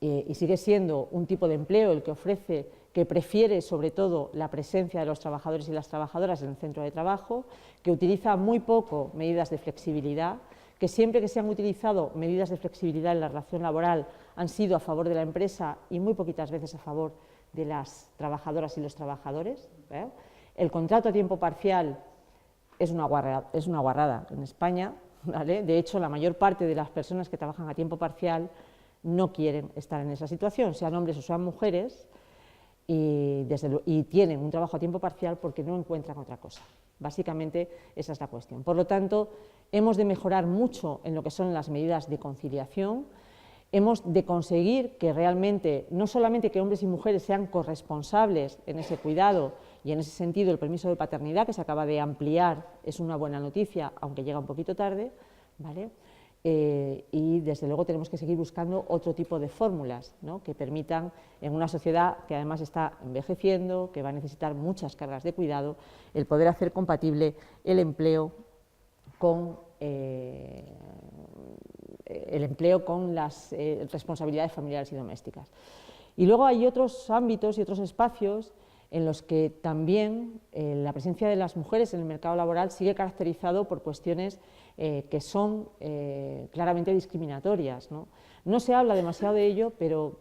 y sigue siendo un tipo de empleo el que ofrece, que prefiere sobre todo la presencia de los trabajadores y las trabajadoras en el centro de trabajo, que utiliza muy poco medidas de flexibilidad, que siempre que se han utilizado medidas de flexibilidad en la relación laboral han sido a favor de la empresa y muy poquitas veces a favor de las trabajadoras y los trabajadores. El contrato a tiempo parcial es una guarrada en España, ¿vale? De hecho, la mayor parte de las personas que trabajan a tiempo parcial no quieren estar en esa situación, sean hombres o sean mujeres, y tienen un trabajo a tiempo parcial porque no encuentran otra cosa. Básicamente esa es la cuestión. Por lo tanto, hemos de mejorar mucho en lo que son las medidas de conciliación, hemos de conseguir que realmente, no solamente que hombres y mujeres sean corresponsables en ese cuidado, y en ese sentido el permiso de paternidad que se acaba de ampliar es una buena noticia, aunque llega un poquito tarde, ¿vale? Y desde luego tenemos que seguir buscando otro tipo de fórmulas, ¿no?, que permitan, en una sociedad que además está envejeciendo, que va a necesitar muchas cargas de cuidado, el poder hacer compatible el empleo con las responsabilidades familiares y domésticas. Y luego hay otros ámbitos y otros espacios en los que también la presencia de las mujeres en el mercado laboral sigue caracterizado por cuestiones que son claramente discriminatorias, ¿no? No se habla demasiado de ello, pero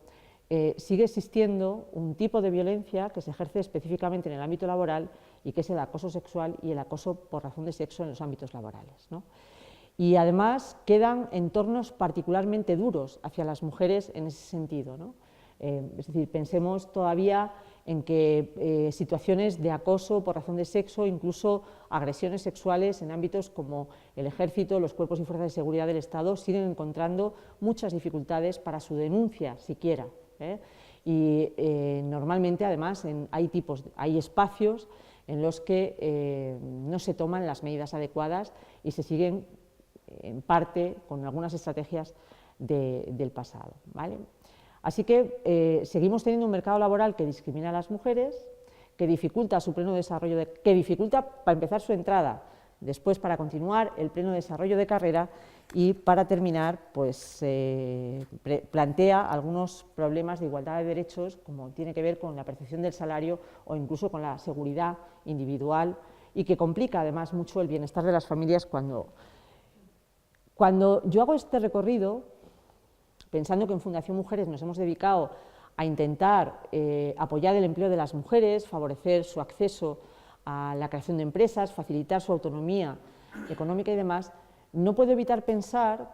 sigue existiendo un tipo de violencia que se ejerce específicamente en el ámbito laboral y que es el acoso sexual y el acoso por razón de sexo en los ámbitos laborales, ¿no? Y además quedan entornos particularmente duros hacia las mujeres en ese sentido, ¿no? Es decir, pensemos todavía en que situaciones de acoso por razón de sexo, incluso agresiones sexuales en ámbitos como el ejército, los cuerpos y fuerzas de seguridad del Estado, siguen encontrando muchas dificultades para su denuncia siquiera, y normalmente además hay espacios en los que no se toman las medidas adecuadas y se siguen en parte con algunas estrategias del pasado, ¿vale? Así que seguimos teniendo un mercado laboral que discrimina a las mujeres, que dificulta su pleno desarrollo, que dificulta para empezar su entrada después, para continuar, el pleno desarrollo de carrera y, para terminar, pues, plantea algunos problemas de igualdad de derechos, como tiene que ver con la percepción del salario o incluso con la seguridad individual, y que complica además mucho el bienestar de las familias. Cuando yo hago este recorrido, pensando que en Fundación Mujeres nos hemos dedicado a intentar apoyar el empleo de las mujeres, favorecer su acceso a la creación de empresas, facilitar su autonomía económica y demás, no puedo evitar pensar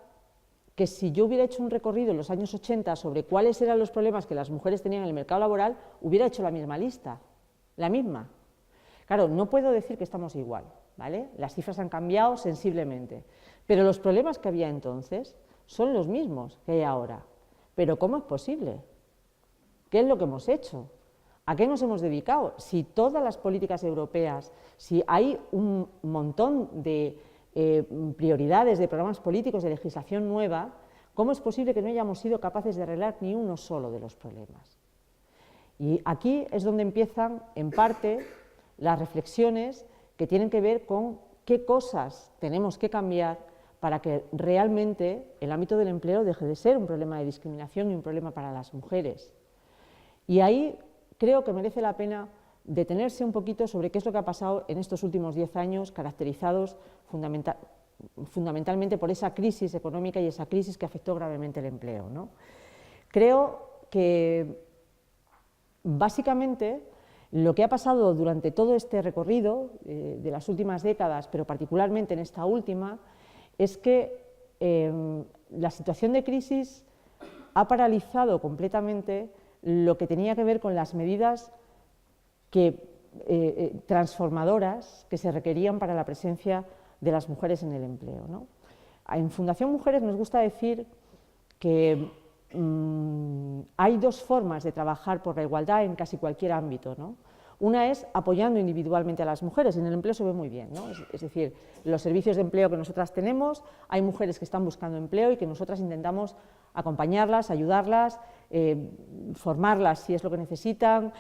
que si yo hubiera hecho un recorrido en los años 80 sobre cuáles eran los problemas que las mujeres tenían en el mercado laboral, hubiera hecho la misma lista, la misma. Claro, no puedo decir que estamos igual, ¿vale? Las cifras han cambiado sensiblemente, pero los problemas que había entonces son los mismos que hay ahora. ¿Pero cómo es posible? ¿Qué es lo que hemos hecho? ¿A qué nos hemos dedicado? Si todas las políticas europeas, si hay un montón de prioridades, de programas políticos, de legislación nueva, ¿cómo es posible que no hayamos sido capaces de arreglar ni uno solo de los problemas? Y aquí es donde empiezan, en parte, las reflexiones que tienen que ver con qué cosas tenemos que cambiar para que realmente el ámbito del empleo deje de ser un problema de discriminación y un problema para las mujeres. Y ahí creo que merece la pena detenerse un poquito sobre qué es lo que ha pasado en estos últimos 10 años, caracterizados fundamentalmente por esa crisis económica y esa crisis que afectó gravemente el empleo, ¿no? Creo que básicamente lo que ha pasado durante todo este recorrido de las últimas décadas, pero particularmente en esta última, es que la situación de crisis ha paralizado completamente lo que tenía que ver con las medidas transformadoras que se requerían para la presencia de las mujeres en el empleo, ¿no? En Fundación Mujeres nos gusta decir que hay dos formas de trabajar por la igualdad en casi cualquier ámbito, ¿no? Una es apoyando individualmente a las mujeres, en el empleo se ve muy bien, ¿no? Es decir, los servicios de empleo que nosotras tenemos, hay mujeres que están buscando empleo y que nosotras intentamos acompañarlas, ayudarlas, formarlas si es lo que necesitan,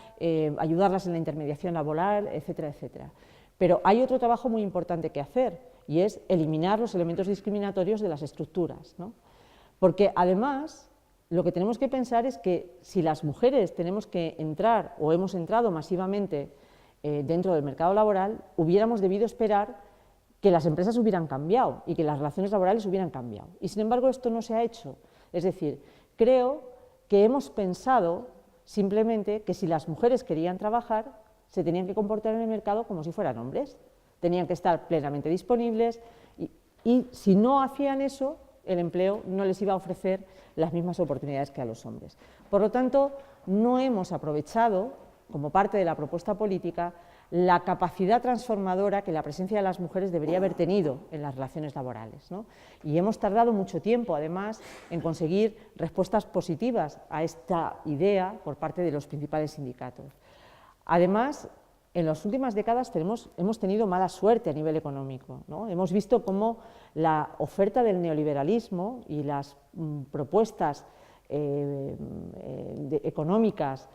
ayudarlas en la intermediación laboral, etcétera, etcétera. Pero hay otro trabajo muy importante que hacer, y es eliminar los elementos discriminatorios de las estructuras, ¿no? Porque además lo que tenemos que pensar es que si las mujeres tenemos que entrar o hemos entrado masivamente dentro del mercado laboral, hubiéramos debido esperar que las empresas hubieran cambiado y que las relaciones laborales hubieran cambiado. Y sin embargo esto no se ha hecho. Es decir, creo que hemos pensado simplemente que si las mujeres querían trabajar, se tenían que comportar en el mercado como si fueran hombres. Tenían que estar plenamente disponibles y si no hacían eso, el empleo no les iba a ofrecer las mismas oportunidades que a los hombres. Por lo tanto, no hemos aprovechado, como parte de la propuesta política, la capacidad transformadora que la presencia de las mujeres debería haber tenido en las relaciones laborales, ¿no? Y hemos tardado mucho tiempo, además, en conseguir respuestas positivas a esta idea por parte de los principales sindicatos. Además, en las últimas décadas hemos tenido mala suerte a nivel económico, ¿no? Hemos visto cómo la oferta del neoliberalismo y las propuestas económicas,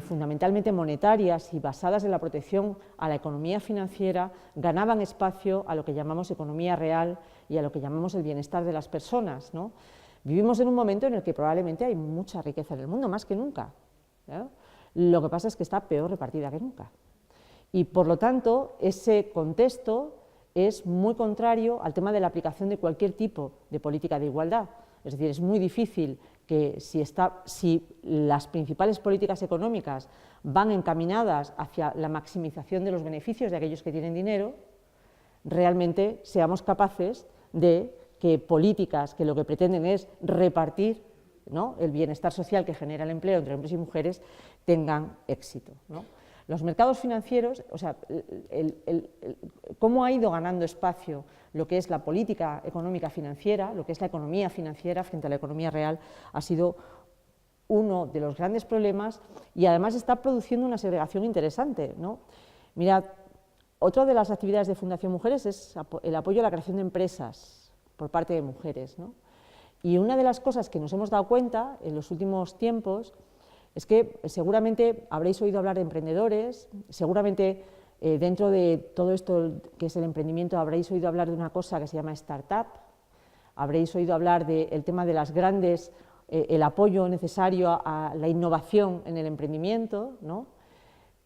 fundamentalmente monetarias y basadas en la protección a la economía financiera, ganaban espacio a lo que llamamos economía real y a lo que llamamos el bienestar de las personas, ¿no? Vivimos en un momento en el que probablemente hay mucha riqueza en el mundo, más que nunca, ¿no? Lo que pasa es que está peor repartida que nunca. Y por lo tanto, ese contexto es muy contrario al tema de la aplicación de cualquier tipo de política de igualdad. Es decir, es muy difícil que si las principales políticas económicas van encaminadas hacia la maximización de los beneficios de aquellos que tienen dinero, realmente seamos capaces de que políticas que lo que pretenden es repartir, ¿no?, el bienestar social que genera el empleo entre hombres y mujeres tengan éxito, ¿no? Los mercados financieros, o sea, cómo ha ido ganando espacio lo que es la política económica financiera, lo que es la economía financiera frente a la economía real, ha sido uno de los grandes problemas y además está produciendo una segregación interesante, ¿no? Mirad, otra de las actividades de Fundación Mujeres es el apoyo a la creación de empresas por parte de mujeres, ¿no? Y una de las cosas que nos hemos dado cuenta en los últimos tiempos es que seguramente habréis oído hablar de emprendedores, seguramente Dentro de todo esto que es el emprendimiento habréis oído hablar de una cosa que se llama startup, habréis oído hablar del tema de las grandes, el apoyo necesario a la innovación en el emprendimiento, ¿no?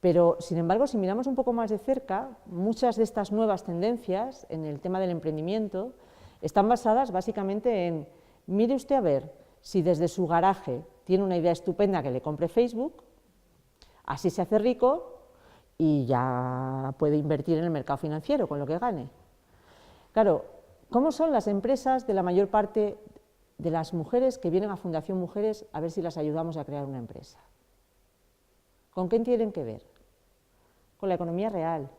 Pero, sin embargo, si miramos un poco más de cerca, muchas de estas nuevas tendencias en el tema del emprendimiento están basadas básicamente en, mire usted a ver si desde su garaje tiene una idea estupenda que le compre Facebook, así se hace rico y ya puede invertir en el mercado financiero con lo que gane. Claro, ¿cómo son las empresas de la mayor parte de las mujeres que vienen a Fundación Mujeres a ver si las ayudamos a crear una empresa? ¿Con qué tienen que ver? Con la economía real,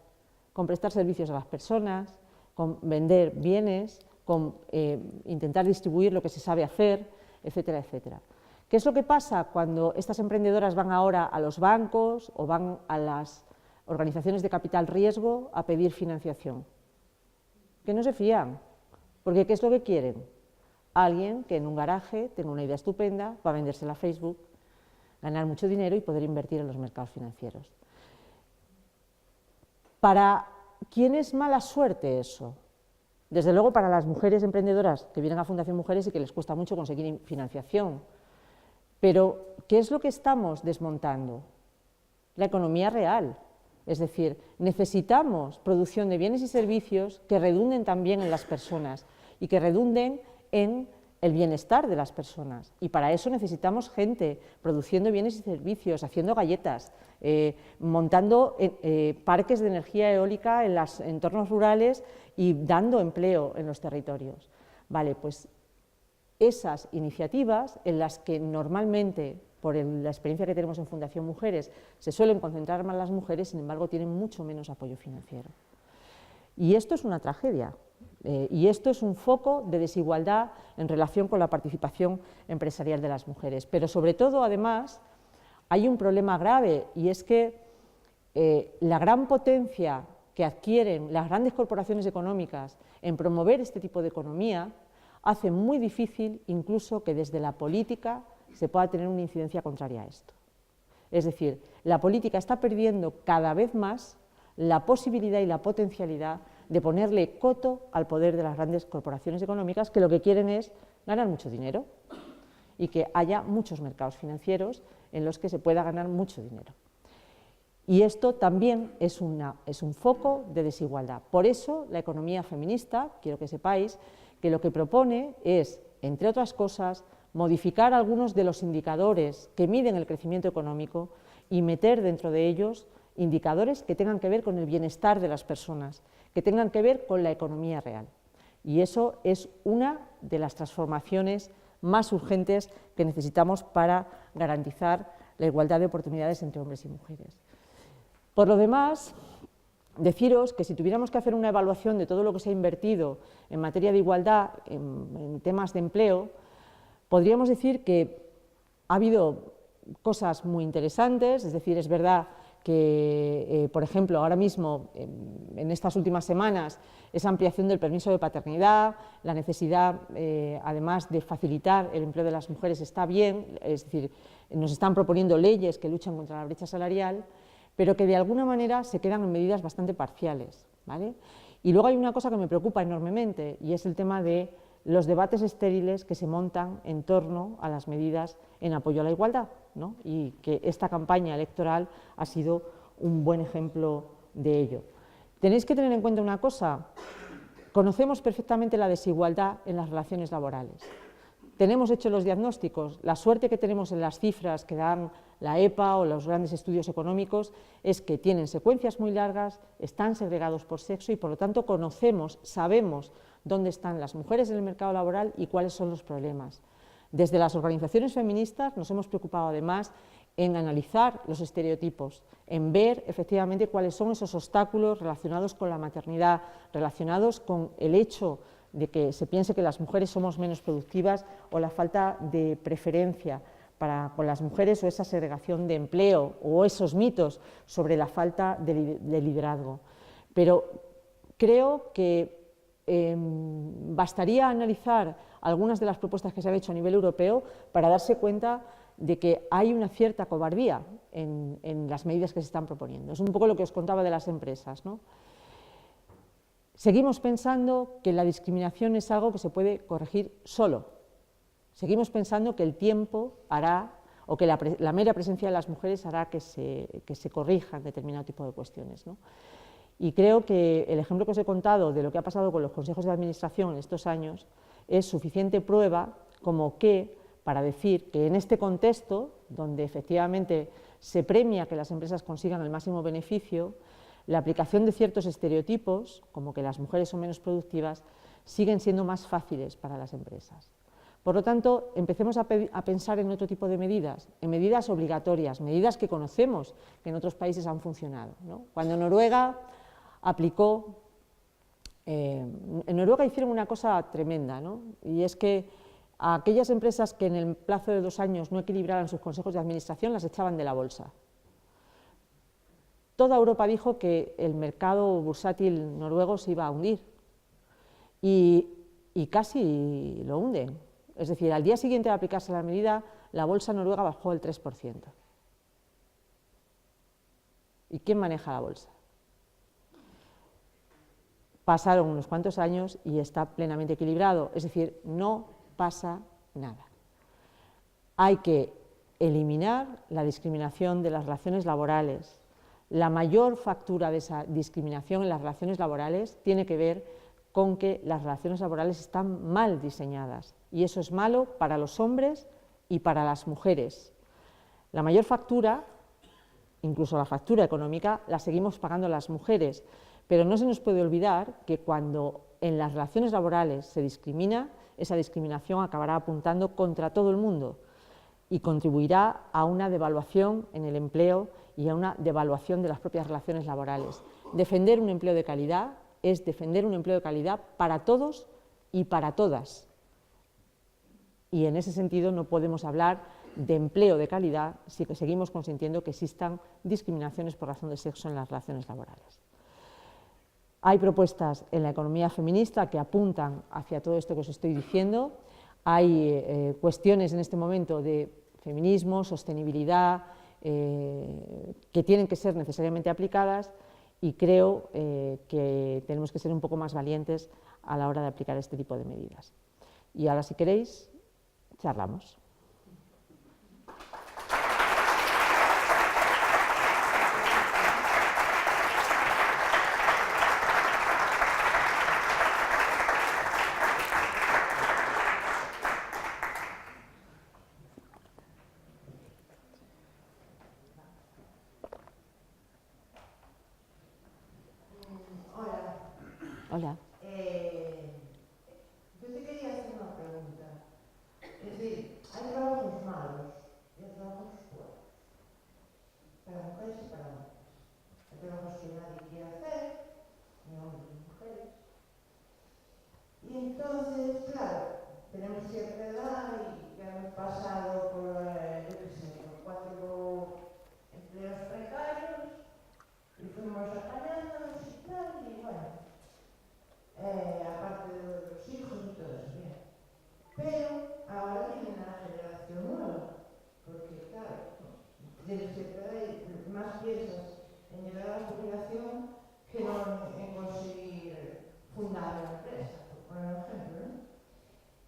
con prestar servicios a las personas, con vender bienes, con intentar distribuir lo que se sabe hacer, etcétera, etcétera. ¿Qué es lo que pasa cuando estas emprendedoras van ahora a los bancos o van a las organizaciones de capital riesgo a pedir financiación? Que no se fían, porque ¿qué es lo que quieren? Alguien que en un garaje tenga una idea estupenda, va a vendérsela a Facebook, ganar mucho dinero y poder invertir en los mercados financieros. ¿Para quién es mala suerte eso? Desde luego para las mujeres emprendedoras que vienen a Fundación Mujeres y que les cuesta mucho conseguir financiación. Pero, ¿qué es lo que estamos desmontando? La economía real. Es decir, necesitamos producción de bienes y servicios que redunden también en las personas y que redunden en el bienestar de las personas. Y para eso necesitamos gente produciendo bienes y servicios, haciendo galletas, montando parques de energía eólica en los entornos rurales y dando empleo en los territorios. Vale, pues esas iniciativas en las que normalmente, por la experiencia que tenemos en Fundación Mujeres, se suelen concentrar más las mujeres, sin embargo, tienen mucho menos apoyo financiero. Y esto es una tragedia, y esto es un foco de desigualdad en relación con la participación empresarial de las mujeres. Pero sobre todo, además, hay un problema grave, y es que la gran potencia que adquieren las grandes corporaciones económicas en promover este tipo de economía hace muy difícil incluso que desde la política se pueda tener una incidencia contraria a esto. Es decir, la política está perdiendo cada vez más la posibilidad y la potencialidad de ponerle coto al poder de las grandes corporaciones económicas que lo que quieren es ganar mucho dinero y que haya muchos mercados financieros en los que se pueda ganar mucho dinero. Y esto también es un foco de desigualdad. Por eso la economía feminista, quiero que sepáis, que lo que propone es, entre otras cosas, modificar algunos de los indicadores que miden el crecimiento económico y meter dentro de ellos indicadores que tengan que ver con el bienestar de las personas, que tengan que ver con la economía real. Y eso es una de las transformaciones más urgentes que necesitamos para garantizar la igualdad de oportunidades entre hombres y mujeres. Por lo demás, deciros que si tuviéramos que hacer una evaluación de todo lo que se ha invertido en materia de igualdad, en temas de empleo, podríamos decir que ha habido cosas muy interesantes, es decir, es verdad que, por ejemplo, ahora mismo, en estas últimas semanas, esa ampliación del permiso de paternidad, la necesidad, además, de facilitar el empleo de las mujeres está bien, es decir, nos están proponiendo leyes que luchan contra la brecha salarial, pero que de alguna manera se quedan en medidas bastante parciales, ¿vale? Y luego hay una cosa que me preocupa enormemente y es el tema de los debates estériles que se montan en torno a las medidas en apoyo a la igualdad, ¿no? Y que esta campaña electoral ha sido un buen ejemplo de ello. Tenéis que tener en cuenta una cosa, conocemos perfectamente la desigualdad en las relaciones laborales. Tenemos hechos los diagnósticos, la suerte que tenemos en las cifras que dan la EPA o los grandes estudios económicos es que tienen secuencias muy largas, están segregados por sexo y por lo tanto conocemos, sabemos dónde están las mujeres en el mercado laboral y cuáles son los problemas. Desde las organizaciones feministas nos hemos preocupado además en analizar los estereotipos, en ver efectivamente cuáles son esos obstáculos relacionados con la maternidad, relacionados con el hecho de que se piense que las mujeres somos menos productivas o la falta de preferencia con las mujeres o esa segregación de empleo o esos mitos sobre la falta de liderazgo. Pero creo que bastaría analizar algunas de las propuestas que se han hecho a nivel europeo para darse cuenta de que hay una cierta cobardía en las medidas que se están proponiendo. Es un poco lo que os contaba de las empresas, ¿no? Seguimos pensando que la discriminación es algo que se puede corregir solo. Seguimos pensando que el tiempo hará, o que la mera presencia de las mujeres hará que se corrijan determinado tipo de cuestiones, ¿no? Y creo que el ejemplo que os he contado de lo que ha pasado con los consejos de administración en estos años es suficiente prueba como que, para decir que en este contexto, donde efectivamente se premia que las empresas consigan el máximo beneficio, la aplicación de ciertos estereotipos, como que las mujeres son menos productivas, siguen siendo más fáciles para las empresas. Por lo tanto, empecemos a pensar en otro tipo de medidas, en medidas obligatorias, medidas que conocemos que en otros países han funcionado, ¿no? Cuando Noruega aplicó, en Noruega hicieron una cosa tremenda, ¿no? Y es que a aquellas empresas que en el plazo de 2 años no equilibraran sus consejos de administración las echaban de la bolsa. Toda Europa dijo que el mercado bursátil noruego se iba a hundir y casi lo hunden. Es decir, al día siguiente de aplicarse la medida, la bolsa noruega bajó el 3%. ¿Y quién maneja la bolsa? Pasaron unos cuantos años y está plenamente equilibrado, es decir, no pasa nada. Hay que eliminar la discriminación de las relaciones laborales. La mayor factura de esa discriminación en las relaciones laborales tiene que ver con que las relaciones laborales están mal diseñadas y eso es malo para los hombres y para las mujeres. La mayor factura, incluso la factura económica, la seguimos pagando las mujeres, pero no se nos puede olvidar que cuando en las relaciones laborales se discrimina, esa discriminación acabará apuntando contra todo el mundo y contribuirá a una devaluación en el empleo y a una devaluación de las propias relaciones laborales. Defender un empleo de calidad es defender un empleo de calidad para todos y para todas. Y en ese sentido no podemos hablar de empleo de calidad si seguimos consintiendo que existan discriminaciones por razón de sexo en las relaciones laborales. Hay propuestas en la economía feminista que apuntan hacia todo esto que os estoy diciendo. Hay cuestiones en este momento de feminismo, sostenibilidad, que tienen que ser necesariamente aplicadas y creo que tenemos que ser un poco más valientes a la hora de aplicar este tipo de medidas. Y ahora, si queréis, charlamos. Hola. Yo te quería hacer una pregunta. Es decir, hay trabajos malos y hay trabajos buenos, para mujeres y para hombres. Hay trabajos que nadie quiere hacer, ni hombres ni mujeres. Y entonces, claro, tenemos cierta edad y ya hemos pasado por, yo qué sé, por 4 empleos precarios y fuimos apañándonos y tal, y bueno. Aparte de los hijos y todo eso, bien. Pero ahora viene la generación nueva, porque claro, tienes cierta edad y más piensas en llegar a la jubilación que no en conseguir fundar una empresa, por poner un ejemplo, ¿no?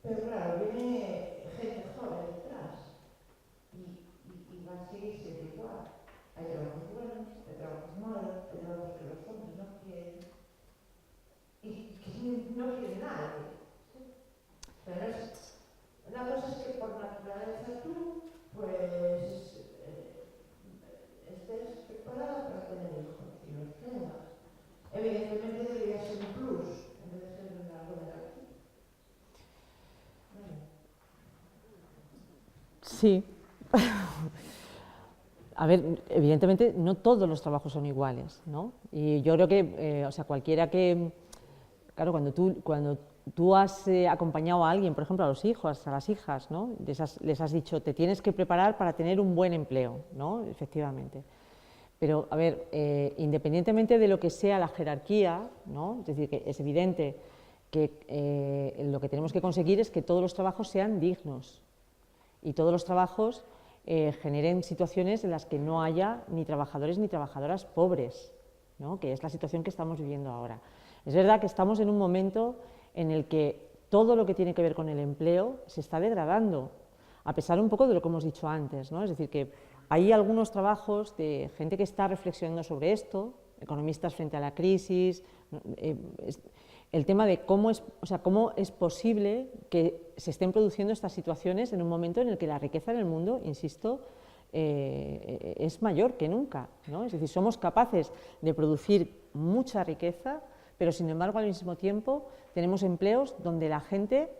Pero claro, viene gente joven detrás y va a seguir siendo igual. Hay trabajos buenos, hay trabajos malos, hay trabajos que los hombres no quieren. Y que no quiere nadie. Pero una cosa es que por naturaleza tú, pues, estés preparada para tener hijos y los tengas. Evidentemente debería ser un plus, en vez de ser una rueda aquí. Sí. A ver, evidentemente no todos los trabajos son iguales, ¿no? Y yo creo que, o sea, cualquiera que... Claro, cuando tú has acompañado a alguien, por ejemplo, a los hijos, a las hijas, ¿no? Les has dicho, te tienes que preparar para tener un buen empleo, ¿no? Efectivamente. Pero, a ver, independientemente de lo que sea la jerarquía, ¿no? Es decir, que es evidente que lo que tenemos que conseguir es que todos los trabajos sean dignos y todos los trabajos generen situaciones en las que no haya ni trabajadores ni trabajadoras pobres, ¿no? Que es la situación que estamos viviendo ahora. Es verdad que estamos en un momento en el que todo lo que tiene que ver con el empleo se está degradando, a pesar un poco de lo que hemos dicho antes, ¿no? Es decir, que hay algunos trabajos de gente que está reflexionando sobre esto, economistas frente a la crisis, el tema de cómo es posible que se estén produciendo estas situaciones en un momento en el que la riqueza en el mundo, insisto, es mayor que nunca, ¿no? Es decir, somos capaces de producir mucha riqueza, pero sin embargo al mismo tiempo tenemos empleos donde la gente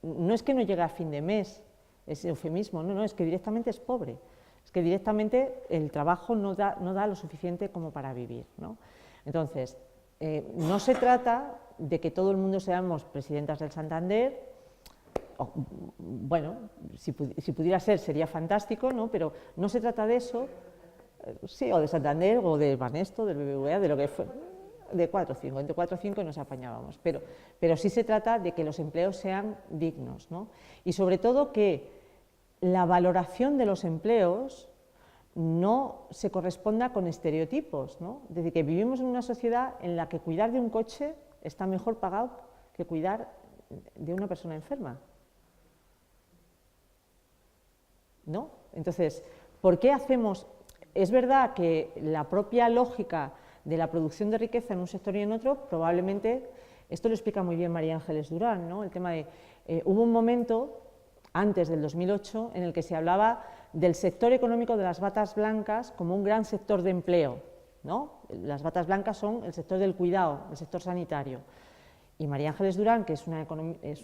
no es que no llega a fin de mes, es eufemismo, no, es que directamente es pobre, es que directamente el trabajo no da lo suficiente como para vivir, ¿no? Entonces, no se trata de que todo el mundo seamos presidentas del Santander, bueno, si pudiera ser sería fantástico, ¿no? Pero no se trata de eso, sí, o de Santander, o de Banesto, del BBVA, de lo que fue, de 4 o 5, entre 4 o 5 nos apañábamos, pero sí se trata de que los empleos sean dignos, ¿no? Y sobre todo que la valoración de los empleos no se corresponda con estereotipos, ¿no? Es decir, que vivimos en una sociedad en la que cuidar de un coche está mejor pagado que cuidar de una persona enferma, ¿no? Entonces, ¿por qué hacemos? Es verdad que la propia lógica de la producción de riqueza en un sector y en otro, probablemente, esto lo explica muy bien María Ángeles Durán, ¿no? El tema de, hubo un momento, antes del 2008, en el que se hablaba del sector económico de las batas blancas como un gran sector de empleo, ¿no? Las batas blancas son el sector del cuidado, el sector sanitario. Y María Ángeles Durán, que es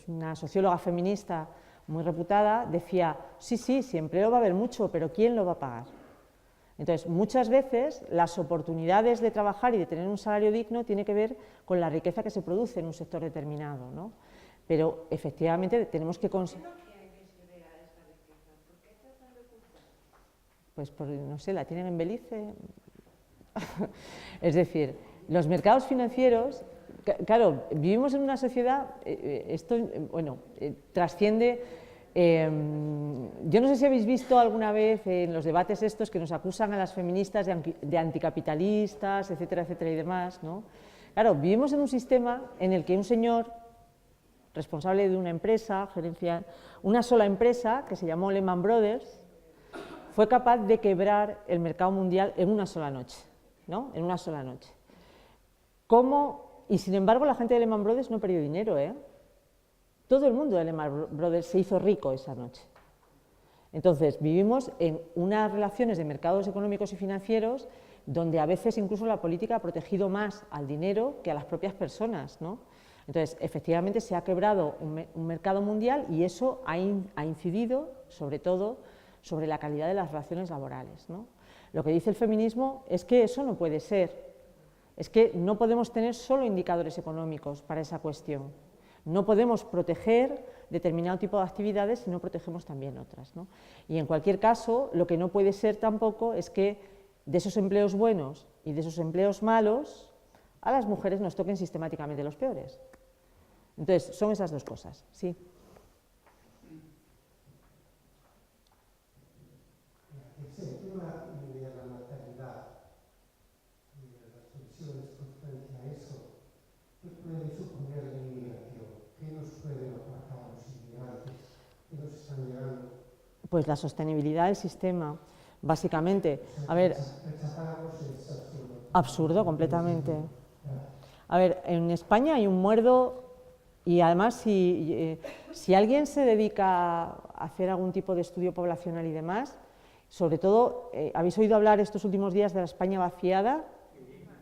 una socióloga feminista muy reputada, decía, sí, empleo va a haber mucho, pero ¿quién lo va a pagar? Entonces, muchas veces las oportunidades de trabajar y de tener un salario digno tiene que ver con la riqueza que se produce en un sector determinado, ¿no? Pero efectivamente tenemos que conseguir. Pues, no sé, la tienen en Belice. Es decir, los mercados financieros, claro, vivimos en una sociedad, esto, bueno, trasciende. Yo no sé si habéis visto alguna vez en los debates estos que nos acusan a las feministas de anticapitalistas, etcétera, etcétera y demás, ¿no? Claro, vivimos en un sistema en el que un señor responsable de una empresa, gerencia, una sola empresa, que se llamó Lehman Brothers, fue capaz de quebrar el mercado mundial en una sola noche, ¿no? En una sola noche. ¿Cómo? Y sin embargo la gente de Lehman Brothers no perdió dinero, ¿eh? Todo el mundo de Lehman Brothers se hizo rico esa noche. Entonces, vivimos en unas relaciones de mercados económicos y financieros donde a veces incluso la política ha protegido más al dinero que a las propias personas, ¿no? Entonces, efectivamente se ha quebrado un mercado mundial y eso ha incidido, sobre todo, sobre la calidad de las relaciones laborales, ¿no? Lo que dice el feminismo es que eso no puede ser, es que no podemos tener solo indicadores económicos para esa cuestión. No podemos proteger determinado tipo de actividades si no protegemos también otras, ¿no? Y en cualquier caso, lo que no puede ser tampoco es que de esos empleos buenos y de esos empleos malos, a las mujeres nos toquen sistemáticamente los peores. Entonces, son esas dos cosas, sí. El tema de la maternidad y de las pensiones frente a eso, ¿qué puede suponer la inmigración? ¿Qué nos pueden aportar los inmigrantes que nos están llegando? Pues la sostenibilidad del sistema, básicamente. A ver, absurdo completamente. A ver, en España hay un muerdo y además si alguien se dedica a hacer algún tipo de estudio poblacional y demás, sobre todo, ¿habéis oído hablar estos últimos días de la España vaciada?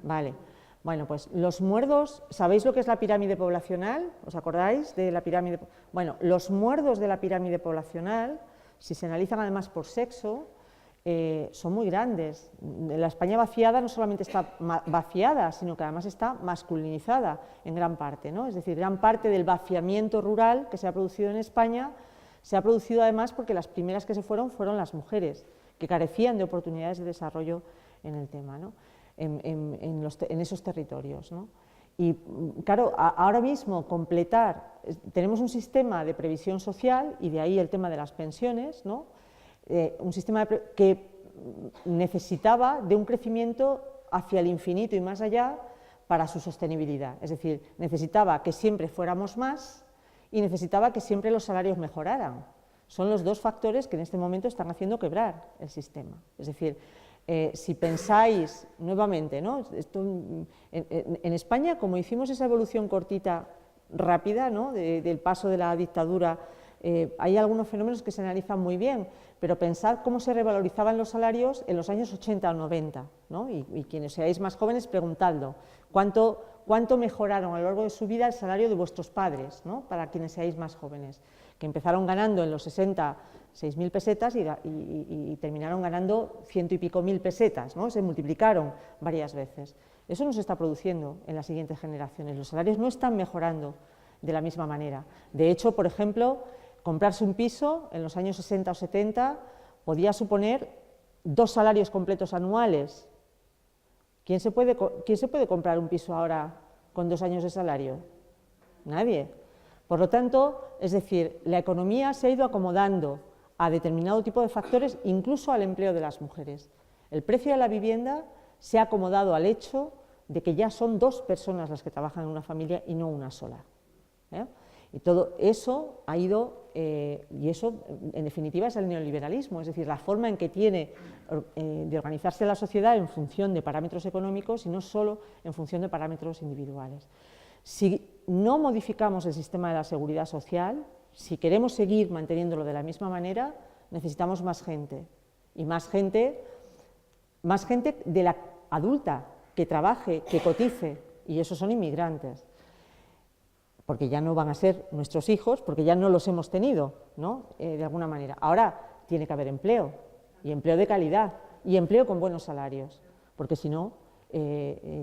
Vale. Bueno, pues los muerdos, ¿sabéis lo que es la pirámide poblacional? ¿Os acordáis de la pirámide? Bueno, los muerdos de la pirámide poblacional, si se analizan además por sexo, son muy grandes. La España vaciada no solamente está vaciada, sino que además está masculinizada en gran parte, ¿no? Es decir, gran parte del vaciamiento rural que se ha producido en España se ha producido además porque las primeras que se fueron las mujeres, que carecían de oportunidades de desarrollo en el tema, ¿no? en esos territorios, ¿no? Y claro, ahora mismo tenemos un sistema de previsión social y de ahí el tema de las pensiones, ¿no? un sistema que necesitaba de un crecimiento hacia el infinito y más allá para su sostenibilidad. Es decir, necesitaba que siempre fuéramos más y necesitaba que siempre los salarios mejoraran. Son los dos factores que en este momento están haciendo quebrar el sistema. Es decir, si pensáis nuevamente, ¿no? En España, como hicimos esa evolución cortita, rápida, ¿no? Del paso de la dictadura, hay algunos fenómenos que se analizan muy bien, pero pensad cómo se revalorizaban los salarios en los años 80 o 90, ¿no? Y quienes seáis más jóvenes, preguntadlo, ¿cuánto mejoraron a lo largo de su vida el salario de vuestros padres, ¿no? Para quienes seáis más jóvenes, que empezaron ganando en los 60 6.000 pesetas y terminaron ganando 100 y pico mil pesetas, ¿no? Se multiplicaron varias veces. Eso no se está produciendo en las siguientes generaciones, los salarios no están mejorando de la misma manera. De hecho, por ejemplo, comprarse un piso en los años 60 o 70 podía suponer 2 salarios completos anuales. ¿Quién se puede comprar un piso ahora con 2 años de salario? Nadie. Por lo tanto, es decir, la economía se ha ido acomodando a determinado tipo de factores, incluso al empleo de las mujeres. El precio de la vivienda se ha acomodado al hecho de que ya son 2 personas las que trabajan en una familia y no una sola. Y todo eso ha ido, y eso en definitiva es el neoliberalismo, es decir, la forma en que tiene de organizarse la sociedad en función de parámetros económicos y no solo en función de parámetros individuales. Si no modificamos el sistema de la seguridad social, si queremos seguir manteniéndolo de la misma manera, necesitamos más gente, y más gente de la adulta, que trabaje, que cotice, y esos son inmigrantes, porque ya no van a ser nuestros hijos, porque ya no los hemos tenido, ¿no? De alguna manera. Ahora tiene que haber empleo, y empleo de calidad, y empleo con buenos salarios, porque si no,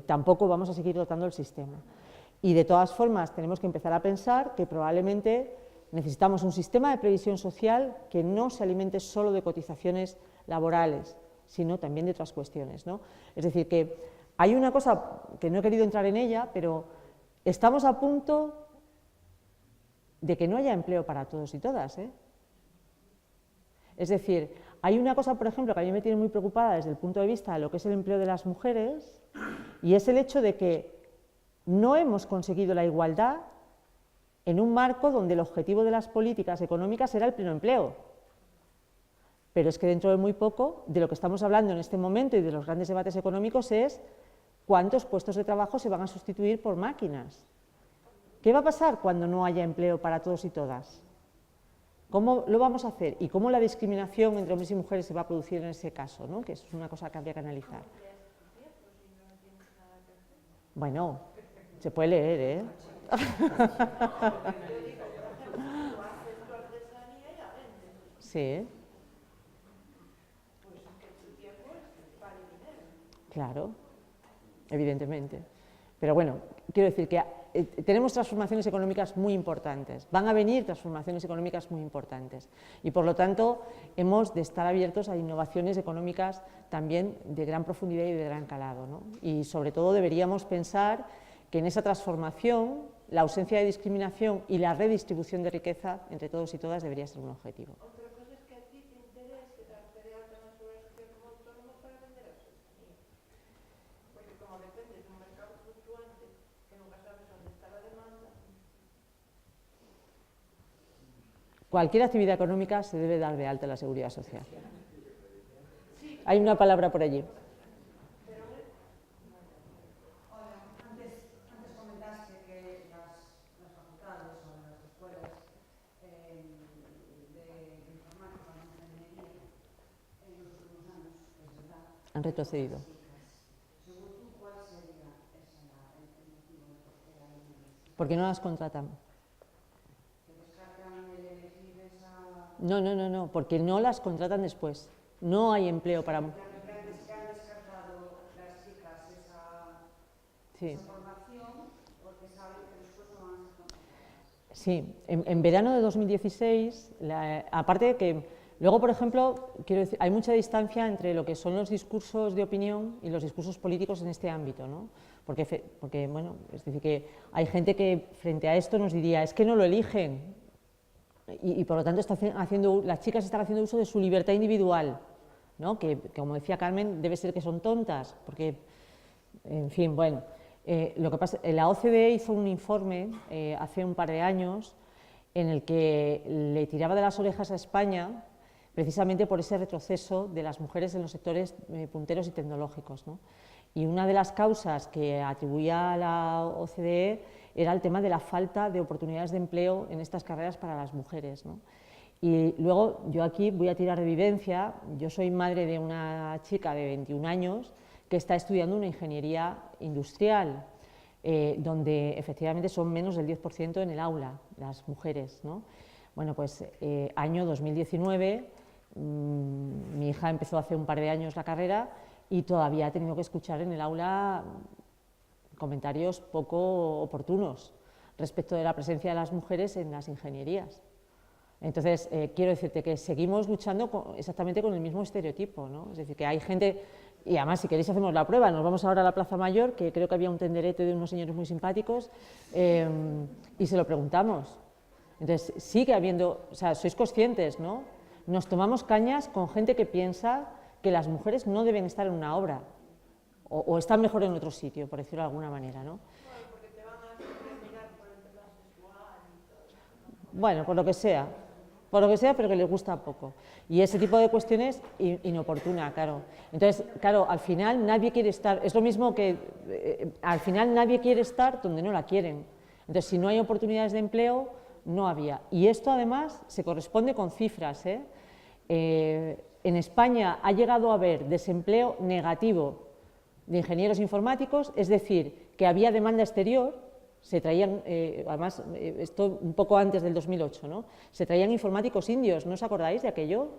tampoco vamos a seguir dotando el sistema. Y de todas formas tenemos que empezar a pensar que probablemente necesitamos un sistema de previsión social que no se alimente solo de cotizaciones laborales, sino también de otras cuestiones, ¿no? Es decir, que hay una cosa que no he querido entrar en ella, pero estamos a punto de que no haya empleo para todos y todas, ¿eh? Es decir, hay una cosa, por ejemplo, que a mí me tiene muy preocupada desde el punto de vista de lo que es el empleo de las mujeres, y es el hecho de que no hemos conseguido la igualdad en un marco donde el objetivo de las políticas económicas era el pleno empleo. Pero es que dentro de muy poco, de lo que estamos hablando en este momento y de los grandes debates económicos es cuántos puestos de trabajo se van a sustituir por máquinas. ¿Qué va a pasar cuando no haya empleo para todos y todas? ¿Cómo lo vamos a hacer? ¿Y cómo la discriminación entre hombres y mujeres se va a producir en ese caso, ¿no? Que eso es una cosa que habría que analizar. Bueno, se puede leer, ¿eh? Sí. Claro, evidentemente. Pero bueno, quiero decir que tenemos transformaciones económicas muy importantes, van a venir transformaciones económicas muy importantes y por lo tanto hemos de estar abiertos a innovaciones económicas también de gran profundidad y de gran calado, ¿no? Y sobre todo deberíamos pensar que en esa transformación la ausencia de discriminación y la redistribución de riqueza entre todos y todas debería ser un objetivo. Otra cosa es que a ti te interese darte de alta en la seguridad social como autónomo para vender a ciudadanía. Porque como depende de un mercado fluctuante, que nunca sabes dónde está la demanda. Cualquier actividad económica se debe dar de alta en la seguridad social. Hay una palabra por allí. Han retrocedido. ¿Por qué no las contratan? No, porque no las contratan después. No hay empleo para... Sí. Sí, en verano de 2016, aparte de que luego, por ejemplo, quiero decir, hay mucha distancia entre lo que son los discursos de opinión y los discursos políticos en este ámbito, ¿no? Porque bueno, es decir, que hay gente que frente a esto nos diría, es que no lo eligen, y por lo tanto las chicas están haciendo uso de su libertad individual, ¿no? Que como decía Carmen, debe ser que son tontas, porque, en fin, bueno, lo que pasa, la OCDE hizo un informe hace un par de años en el que le tiraba de las orejas a España precisamente por ese retroceso de las mujeres en los sectores punteros y tecnológicos, ¿no? Y una de las causas que atribuía a la OCDE era el tema de la falta de oportunidades de empleo en estas carreras para las mujeres, ¿no? Y luego yo aquí voy a tirar de vivencia. Yo soy madre de una chica de 21 años que está estudiando una ingeniería industrial, donde efectivamente son menos del 10% en el aula las mujeres, ¿no? Bueno, pues año 2019, mi hija empezó hace un par de años la carrera y todavía ha tenido que escuchar en el aula comentarios poco oportunos respecto de la presencia de las mujeres en las ingenierías. Entonces, quiero decirte que seguimos luchando exactamente con el mismo estereotipo, ¿no? Es decir, que hay gente, y además si queréis hacemos la prueba, nos vamos ahora a la Plaza Mayor, que creo que había un tenderete de unos señores muy simpáticos, y se lo preguntamos. Entonces, sigue habiendo, o sea, sois conscientes, ¿no? Nos tomamos cañas con gente que piensa que las mujeres no deben estar en una obra, o están mejor en otro sitio, por decirlo de alguna manera, ¿no? Bueno, por lo que sea, pero que les gusta poco. Y ese tipo de cuestiones inoportuna, claro. Entonces, claro, al final nadie quiere estar, es lo mismo que al final nadie quiere estar donde no la quieren. Entonces, si no hay oportunidades de empleo, no había. Y esto además se corresponde con cifras, ¿eh? En España ha llegado a haber desempleo negativo de ingenieros informáticos, es decir, que había demanda exterior. Se traían, además, esto un poco antes del 2008, ¿no? Se traían informáticos indios, ¿no os acordáis de aquello?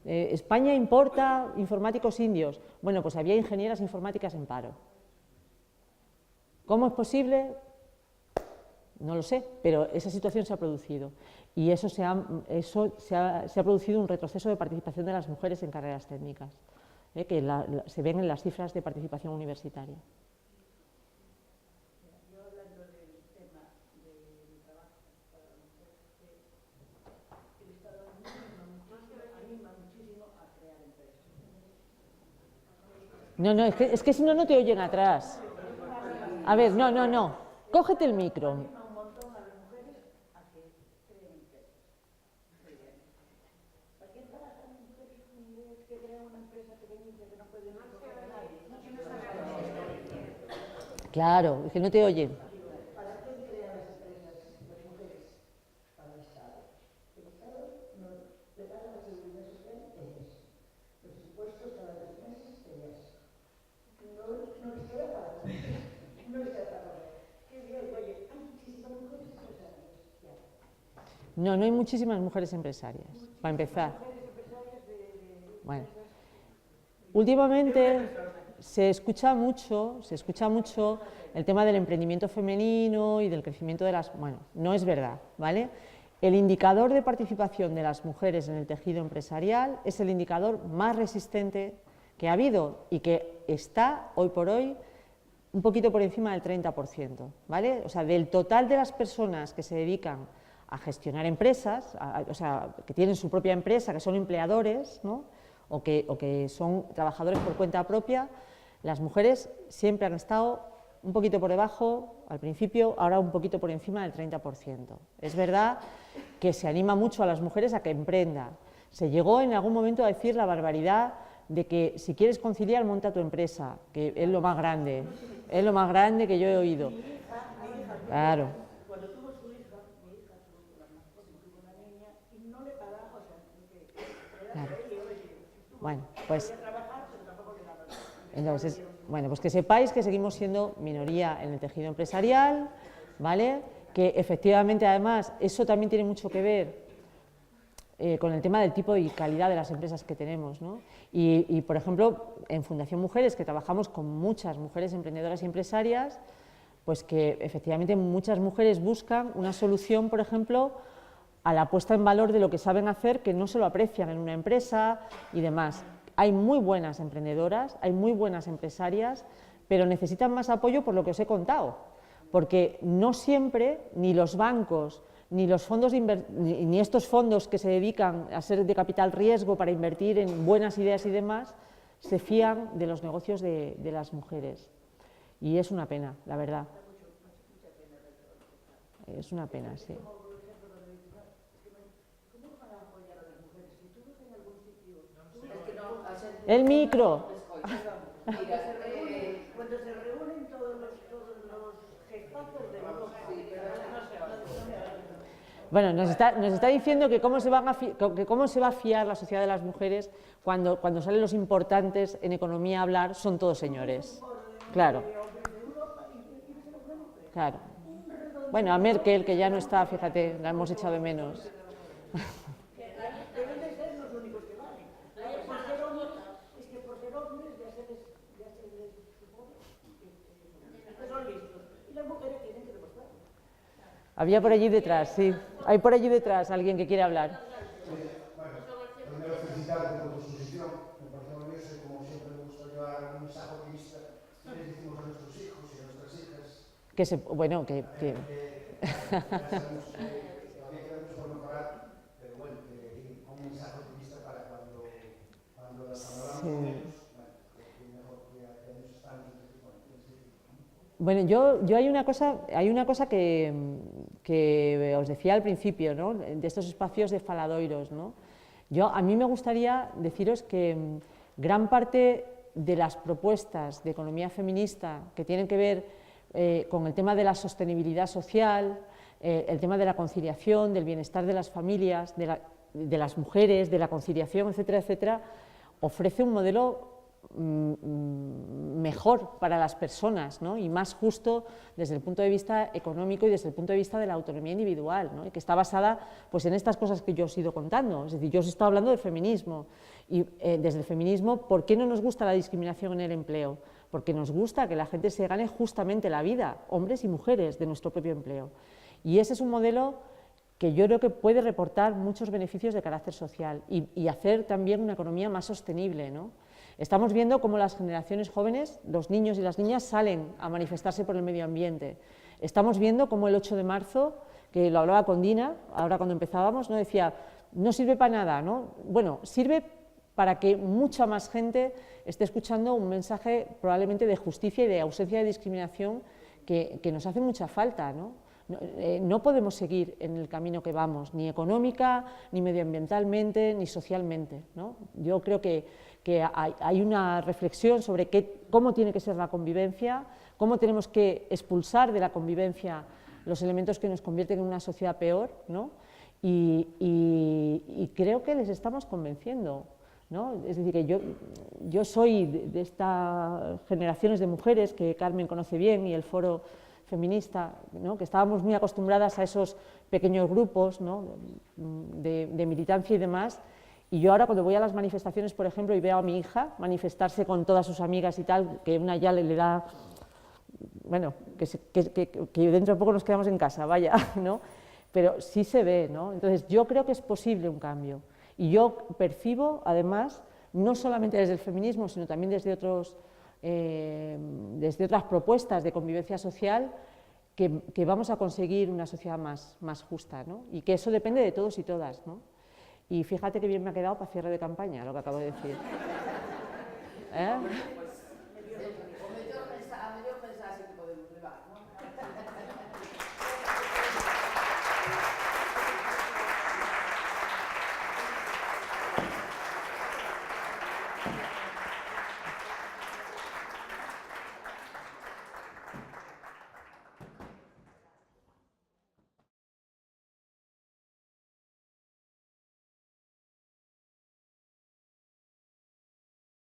España importa informáticos indios. Bueno, pues había ingenieras informáticas en paro. ¿Cómo es posible? No lo sé, pero esa situación se ha producido. Y eso se ha producido un retroceso de participación de las mujeres en carreras técnicas, que se ven en las cifras de participación universitaria. No, no, es que si no, no te oyen atrás. A ver, no. Cógete el micro. Claro, es que no te oyen. No, no hay muchísimas mujeres empresarias, para empezar. Bueno, últimamente se escucha mucho el tema del emprendimiento femenino y del crecimiento de las... Bueno, no es verdad, ¿vale? El indicador de participación de las mujeres en el tejido empresarial es el indicador más resistente que ha habido y que está, hoy por hoy, un poquito por encima del 30%, ¿vale? O sea, del total de las personas que se dedican a gestionar empresas, o sea, que tienen su propia empresa, que son empleadores, ¿no? o que son trabajadores por cuenta propia, las mujeres siempre han estado un poquito por debajo al principio, ahora un poquito por encima del 30%. Es verdad que se anima mucho a las mujeres a que emprendan. Se llegó en algún momento a decir la barbaridad de que si quieres conciliar, monta tu empresa, que es lo más grande que yo he oído. Claro. Bueno, pues entonces, bueno, pues que sepáis que seguimos siendo minoría en el tejido empresarial, ¿vale? Que efectivamente, además, eso también tiene mucho que ver con el tema del tipo y calidad de las empresas que tenemos, ¿no? Y, por ejemplo, en Fundación Mujeres, que trabajamos con muchas mujeres emprendedoras y empresarias, pues que efectivamente muchas mujeres buscan una solución, por ejemplo, a la puesta en valor de lo que saben hacer, que no se lo aprecian en una empresa y demás. Hay muy buenas emprendedoras, hay muy buenas empresarias, pero necesitan más apoyo por lo que os he contado, porque no siempre ni los bancos ni los fondos ni estos fondos que se dedican a ser de capital riesgo para invertir en buenas ideas y demás, se fían de los negocios de las mujeres. Y es una pena, la verdad. Es una pena, sí. El micro. Cuando se reúnen todos los jefazos de los... Bueno, nos está diciendo que cómo se va a fiar la sociedad de las mujeres cuando salen los importantes en economía a hablar, son todos señores. Claro. Claro. Bueno, a Merkel, que ya no está, fíjate, la hemos echado de menos. Deben de ser los únicos que valen. Es que por ser hombres ya se les supone que son listos. Y las mujeres tienen que demostrarlo. Había por allí detrás, sí. Hay por allí detrás alguien que quiere hablar. Bueno, primero felicitarte por tu exposición. Me parece maravilloso y como siempre me gusta llevar un mensaje optimista. Les decimos a nuestros hijos y a nuestras hijas Bueno, ya sabemos que todavía queda mucho por mejorar, pero bueno, un mensaje optimista para cuando hablamos con ellos, mejor que ellos están en este tipo de... Bueno, yo hay una cosa que os decía al principio, ¿no? De estos espacios de faladoiros, ¿no? A mí me gustaría deciros que gran parte de las propuestas de economía feminista que tienen que ver con el tema de la sostenibilidad social, el tema de la conciliación, del bienestar de las familias, de las mujeres, de la conciliación, etcétera, etcétera, ofrece un modelo mejor para las personas, ¿no? Y más justo desde el punto de vista económico y desde el punto de vista de la autonomía individual, ¿no? Y que está basada pues, en estas cosas que yo os he ido contando. Es decir, yo os he estado hablando de feminismo y desde el feminismo, ¿por qué no nos gusta la discriminación en el empleo? Porque nos gusta que la gente se gane justamente la vida, hombres y mujeres, de nuestro propio empleo. Y ese es un modelo que yo creo que puede reportar muchos beneficios de carácter social y hacer también una economía más sostenible, ¿no? Estamos viendo cómo las generaciones jóvenes, los niños y las niñas, salen a manifestarse por el medio ambiente. Estamos viendo cómo el 8 de marzo, que lo hablaba con Dina, ahora cuando empezábamos, ¿no? Decía, no sirve para nada, ¿no? Bueno, sirve para que mucha más gente esté escuchando un mensaje probablemente de justicia y de ausencia de discriminación que nos hace mucha falta, ¿no? No podemos seguir en el camino que vamos, ni económica, ni medioambientalmente, ni socialmente, ¿no? Yo creo que hay una reflexión sobre cómo tiene que ser la convivencia, cómo tenemos que expulsar de la convivencia los elementos que nos convierten en una sociedad peor, ¿no? Y creo que les estamos convenciendo, ¿no? Es decir, que yo soy de estas generaciones de mujeres que Carmen conoce bien y el foro feminista, ¿no? Que estábamos muy acostumbradas a esos pequeños grupos, ¿no? de militancia y demás, y yo ahora cuando voy a las manifestaciones, por ejemplo, y veo a mi hija manifestarse con todas sus amigas y tal, que una ya le da, bueno, que dentro de poco nos quedamos en casa, vaya, ¿no? Pero sí se ve, ¿no? Entonces yo creo que es posible un cambio, y yo percibo, además, no solamente desde el feminismo, sino también desde otras propuestas de convivencia social, que vamos a conseguir una sociedad más justa, ¿no? Y que eso depende de todos y todas, ¿no? Y fíjate que bien me ha quedado para cierre de campaña lo que acabo de decir. ¿Eh?